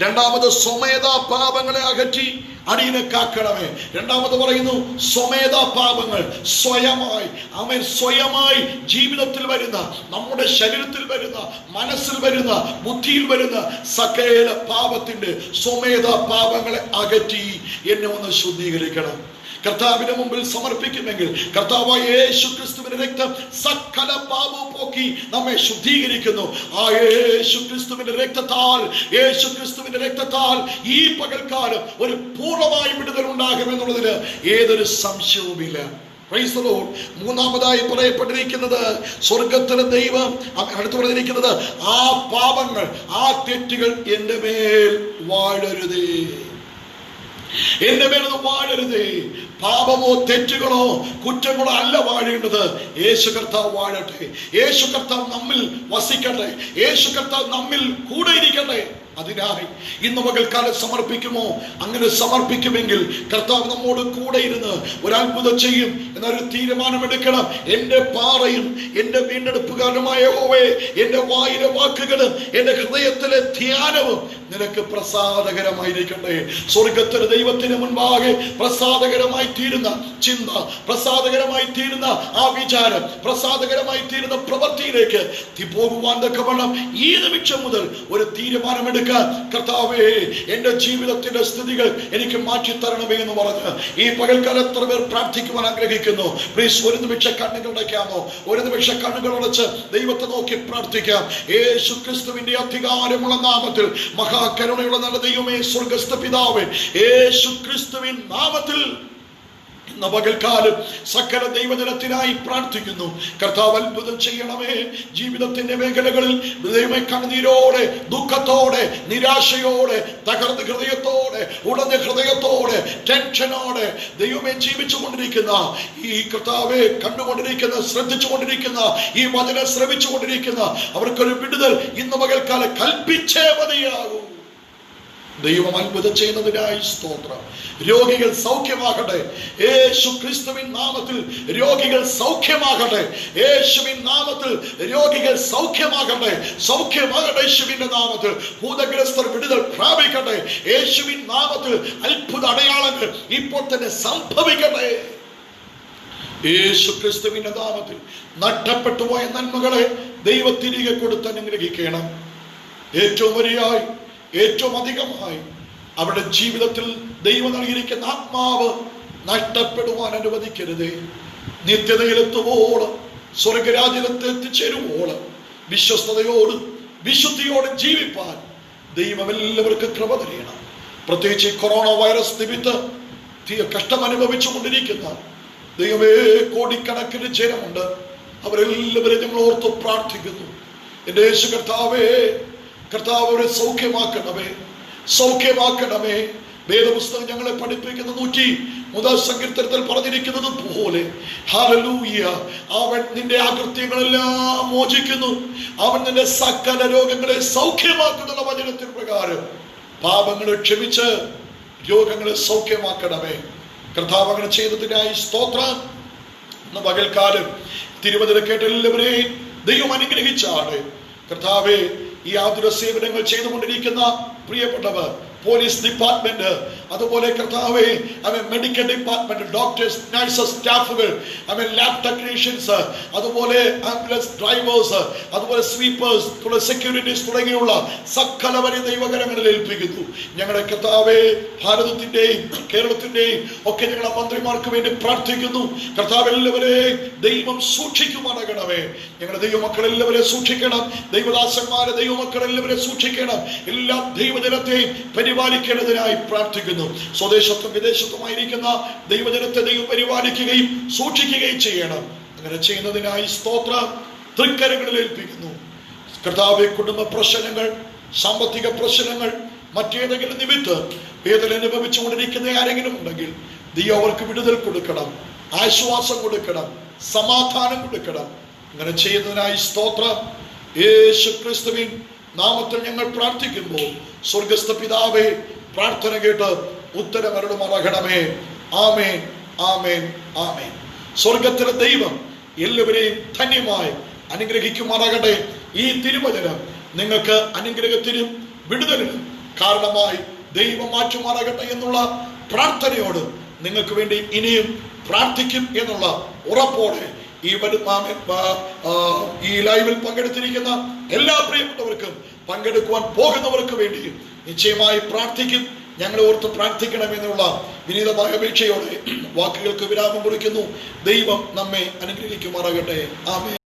A: രണ്ടാമത് സ്വമേധാ പാപങ്ങളെ അകറ്റി അടിയനെ കാക്കണമേ. രണ്ടാമത് പറയുന്നു സ്വമേധാ പാപങ്ങൾ, സ്വയമായി ജീവിതത്തിൽ വരുന്ന, നമ്മുടെ ശരീരത്തിൽ വരുന്ന, മനസ്സിൽ വരുന്ന, ബുദ്ധിയിൽ വരുന്ന സകല പാപത്തിന്റെ സ്വമേധാ പാപങ്ങളെ അകറ്റി എന്നെ ഒന്ന് ശുദ്ധീകരിക്കണം. കർത്താവിന്റെ മുമ്പിൽ സമർപ്പിക്കുമെങ്കിൽ കർത്താവായ യേശു ക്രിസ്തുവിന്റെ രക്തം സകല പാപവും പോക്കി നമ്മെ ശുദ്ധീകരിക്കുന്നു. ആ യേശു ക്രിസ്തുവിന്റെ രക്തത്താൽ ഈ പകൽക്കാലം ഒരു പൂർണ്ണമായ വിടുതൽ ഉണ്ടാകുമെന്നുള്ളതിന് ഏതൊരു സംശയവുമില്ല. മൂന്നാമതായി പറയപ്പെട്ടിരിക്കുന്നത്, സ്വർഗത്തിലെ ദൈവം അടുത്ത് പറഞ്ഞിരിക്കുന്നത്, ആ പാപങ്ങൾ, ആ തെറ്റുകൾ എന്റെ മേൽ വാഴരുതേ, എന്റെ മേലത് വാഴരുതേ. പാപമോ തെറ്റുകളോ കുറ്റങ്ങളോ അല്ല വാഴേണ്ടത്. യേശു കർത്താവ് വാഴട്ടെ, യേശു കർത്താവ് നമ്മിൽ വസിക്കട്ടെ, യേശു കർത്താവ് നമ്മിൽ കൂടെ ഇരിക്കട്ടെ. അതിനായി ഇന്ന് പകൽക്കാലം സമർപ്പിക്കുമോ? അങ്ങനെ സമർപ്പിക്കുമെങ്കിൽ കർത്താവ് നമ്മോട് കൂടെ ഇരുന്ന് ഒരത്ഭുതം ചെയ്യും എന്നൊരു തീരുമാനമെടുക്കണം. എന്റെ പാറയും എന്റെ വീണ്ടെടുപ്പുകാരനുമായ യഹോവേ, എന്റെ വായിലെ വാക്കുകളും എന്റെ ഹൃദയത്തിലെ ധ്യാനവും നിനക്ക് പ്രസാദകരമായിരിക്കട്ടെ. സ്വർഗത്തിലെ ദൈവത്തിന് മുൻപാകെ പ്രസാദകരമായി തീരുന്ന ചിന്ത, പ്രസാദകരമായി തീരുന്ന ആ വിചാരം, പ്രസാദകരമായി തീരുന്ന പ്രവൃത്തിയിലേക്ക് പോകുവാൻ തക്കവണ്ണം ഈ നിമിഷം മുതൽ ഒരു തീരുമാനമെടുക്കുക. കർത്താവേ, എന്റെ ജീവിതത്തിന്റെ സ്ഥിതികൾ എനിക്ക് മാറ്റിത്തരണമേ എന്ന് പറഞ്ഞ് ഈ പകൽക്കാലം എത്ര പേർ പ്രാർത്ഥിക്കുവാൻ ആഗ്രഹിക്കുന്നു? പ്ലീസ് ഒരു നിമിഷം കണ്ണുകൾ അടയ്ക്കാമോ? ഒരു നിമിഷം കണ്ണുകൾ അടച്ച് ദൈവത്തെ നോക്കി പ്രാർത്ഥിക്കാം. യേശു ക്രിസ്തുവിന്റെ അധികാരമുള്ള നാമത്തിൽ, മഹാകരുണയുള്ള നല്ല ദൈവമേ, സ്വർഗസ്ഥ പിതാവേ, യേശു ക്രിസ്തുവിൻ നാമത്തിൽ ഇന്ന് പകൽക്കാലം സകല ദൈവജനത്തിനായി പ്രാർത്ഥിക്കുന്നു. കർത്താവ് അത്ഭുതം ചെയ്യണമേ. ജീവിതത്തിന്റെ മേഖലകളിൽ ദൈവമേ കണ്ണീരോടെ, ദുഃഖത്തോടെ, നിരാശയോടെ, തകർന്ന ഹൃദയത്തോടെ, ഉടഞ്ഞ ഹൃദയത്തോടെ, ടെൻഷനോടെ ദൈവമേ ജീവിച്ചു കൊണ്ടിരിക്കുന്ന ഈ കർത്താവെ കണ്ടുകൊണ്ടിരിക്കുന്ന, ശ്രദ്ധിച്ചുകൊണ്ടിരിക്കുന്ന, ഈ വചനം ശ്രവിച്ചു കൊണ്ടിരിക്കുന്ന അവർക്കൊരു വിടുതൽ ഇന്ന് പകൽക്കാലം കൽപ്പിച്ചേ മതിയാകൂ. ദൈവം അത്ഭുതം ചെയ്യുന്നതിനായി സ്തോത്രം. രോഗികൾ സൗഖ്യമാകട്ടെ യേശു ക്രിസ്തുവിൻ നാമത്തിൽ. രോഗികൾ സൗഖ്യമാകട്ടെ യേശുവിൻ നാമത്തിൽ. രോഗികൾ സൗഖ്യമാകട്ടെ, സൗഖ്യമാകട്ടെ യേശുവിന്റെ നാമത്തിൽ. ഭൂതഗ്രസ്തർ വിടുതൽ പ്രാപിക്കട്ടെ യേശുവിൻ നാമത്തിൽ. അത്ഭുത അടയാളങ്ങൾ ഇപ്പോൾ തന്നെ സംഭവിക്കട്ടെ യേശു ക്രിസ്തുവിന്റെ നാമത്തിൽ. നഷ്ടപ്പെട്ടുപോയ നന്മകളെ ദൈവം തിരികെ കൊടുത്ത് അനുഗ്രഹിക്കണം. ഏറ്റവും വരിയായി, ഏറ്റവും അധികമായി അവരുടെ ജീവിതത്തിൽ ദൈവം നൽകിയിരിക്കുന്ന ആത്മാവ് നഷ്ടപ്പെടുവാൻ അനുവദിക്കരുതേ. നിത്യതയിലെത്തുവോളം, സ്വർഗരാജ്യത്തിൽ എത്തിച്ചേരുവോളം വിശ്വസ്തയോടും വിശുദ്ധിയോടും ജീവിപ്പാൻ ദൈവം എല്ലാവർക്കും കൃപ തരണം. പ്രത്യേകിച്ച് കൊറോണ വൈറസ് നിമിത്തം കഷ്ടം അനുഭവിച്ചു കൊണ്ടിരിക്കുന്ന ദൈവമേ കോടിക്കണക്കിന് ജനമുണ്ട്. അവരെല്ലാവരും ഞങ്ങൾ ഓർത്ത് പ്രാർത്ഥിക്കുന്നു. എൻ്റെ യേശു കർത്താവേ, കർത്താവ് അവരെ സൗഖ്യമാക്കണമേ, സൗഖ്യമാക്കണമേ. വേദപുസ്തകം ഞങ്ങളെ പഠിപ്പിക്കുന്ന 103 സങ്കീർത്തനത്തിൽ പറഞ്ഞിരിക്കുന്നത് പോലെ ഹല്ലേലൂയ, അവൻ നിന്റെ അകൃത്യങ്ങളെല്ലാം മോചിക്കുന്നു, അവൻ നിന്റെ സകല രോഗങ്ങളെ സൗഖ്യമാക്കുന്ന വചനത്തിന് പ്രകാരം പാപങ്ങളെ ക്ഷമിച്ച് രോഗങ്ങളെ സൗഖ്യമാക്കണമേ. കർത്താവ് അങ്ങനെ ചെയ്തതിനായി സ്തോത്രം. ഇന്ന് പകൽക്കാലം തിരുവചനം കേട്ട എല്ലാവരെയും ദൈവം അനുഗ്രഹിച്ചാണ്. കർത്താവേ, ഈ ആതുര സേവനങ്ങൾ ചെയ്തുകൊണ്ടിരിക്കുന്ന പ്രിയപ്പെട്ടവർ, പോലീസ് ഡിപ്പാർട്ട്മെന്റ്, അതുപോലെ കർത്താവേ മെഡിക്കൽ ഡിപ്പാർട്ട്മെന്റ്, ഡോക്ടേഴ്സ്, നഴ്സസ്, സ്റ്റാഫുകൾ, ലാബ് ടെക്നീഷ്യൻസ്, അതുപോലെ ആംബുലൻസ് ഡ്രൈവേഴ്സ്, അതുപോലെ സ്വീപ്പേഴ്സ്, സെക്യൂരിറ്റീസ് തുടങ്ങിയുള്ള സകലവരെ ദൈവകരങ്ങളിൽ ഏൽപ്പിക്കുന്നു. ഞങ്ങളുടെ കർത്താവേ, ഭാരതത്തിന്റെയും കേരളത്തിന്റെയും ഒക്കെ ഞങ്ങളുടെ മന്ത്രിമാർക്ക് വേണ്ടി പ്രാർത്ഥിക്കുന്നു. കർത്താവ് എല്ലാവരെയും ദൈവം സൂക്ഷിക്കുമാറാകണമേ. ഞങ്ങളുടെ ദൈവമക്കൾ എല്ലാവരെയും സൂക്ഷിക്കണം. ദൈവദാസന്മാരെ ദൈവമക്കൾ എല്ലാവരെയും സൂക്ഷിക്കണം. എല്ലാ ദൈവജനത്തെയും പരിപാലിക്കേണ്ടതിനായി പ്രാർത്ഥിക്കുന്നു. സ്വദേശത്തും വിദേശത്തുമായിരിക്കുന്ന ദൈവജനത്തെ ദൈവം പരിപാലിക്കുകയും സൂക്ഷിക്കുകയും ചെയ്യണം. അങ്ങനെ ചെയ്യുന്നതിനായി സ്തോത്രം. തൃക്കരങ്ങളിൽ ഏൽപ്പിക്കുന്നു. കർത്താവേ, കുടുംബ പ്രശ്നങ്ങൾ, സാമ്പത്തിക പ്രശ്നങ്ങൾ, മറ്റേതെങ്കിലും നിമിത്തം വേദന അനുഭവിച്ചുകൊണ്ടിരിക്കുന്ന ആരെങ്കിലും ഉണ്ടെങ്കിൽ ദൈവം അവർക്ക് വിടുതൽ കൊടുക്കണം, ആശ്വാസം കൊടുക്കണം, സമാധാനം കൊടുക്കണം. അങ്ങനെ ചെയ്യുന്നതിനായി സ്തോത്രം. യേശു ക്രിസ്തുവിൻ നാമത്തിൽ ഞങ്ങൾ പ്രാർത്ഥിക്കുമ്പോൾ സ്വർഗസ്ഥ പിതാവേ, പ്രാർത്ഥന കേട്ട് ഉത്തരമരുളുമാറാകണമേ. ആമേൻ, ആമേൻ, ആമേൻ. സ്വർഗത്തിലെ ദൈവം എല്ലാവരെയും ധന്യമായി അനുഗ്രഹിക്കുമാറാകട്ടെ. ഈ തിരുവചനം നിങ്ങൾക്ക് അനുഗ്രഹത്തിനും വിടുതലിനും കാരണമായി ദൈവം മാറ്റുമാറാകട്ടെ എന്നുള്ള പ്രാർത്ഥനയോട് നിങ്ങൾക്ക് വേണ്ടി ഇനിയും പ്രാർത്ഥിക്കും എന്നുള്ള ഉറപ്പോടെ ഈ ലൈവിൽ പങ്കെടുത്തിരിക്കുന്ന എല്ലാ പ്രിയപ്പെട്ടവർക്കും, പങ്കെടുക്കുവാൻ പോകുന്നവർക്ക് വേണ്ടി നിശ്ചയമായി പ്രാർത്ഥിക്കും. ഞങ്ങളെ ഓർത്ത് പ്രാർത്ഥിക്കണമെന്നുള്ള വിനീതമായ അപേക്ഷയോടെ വാക്കുകൾക്ക് വിരാമം കുറിക്കുന്നു. ദൈവം നമ്മെ അനുഗ്രഹിക്കുമാറാകട്ടെ. ആമേൻ.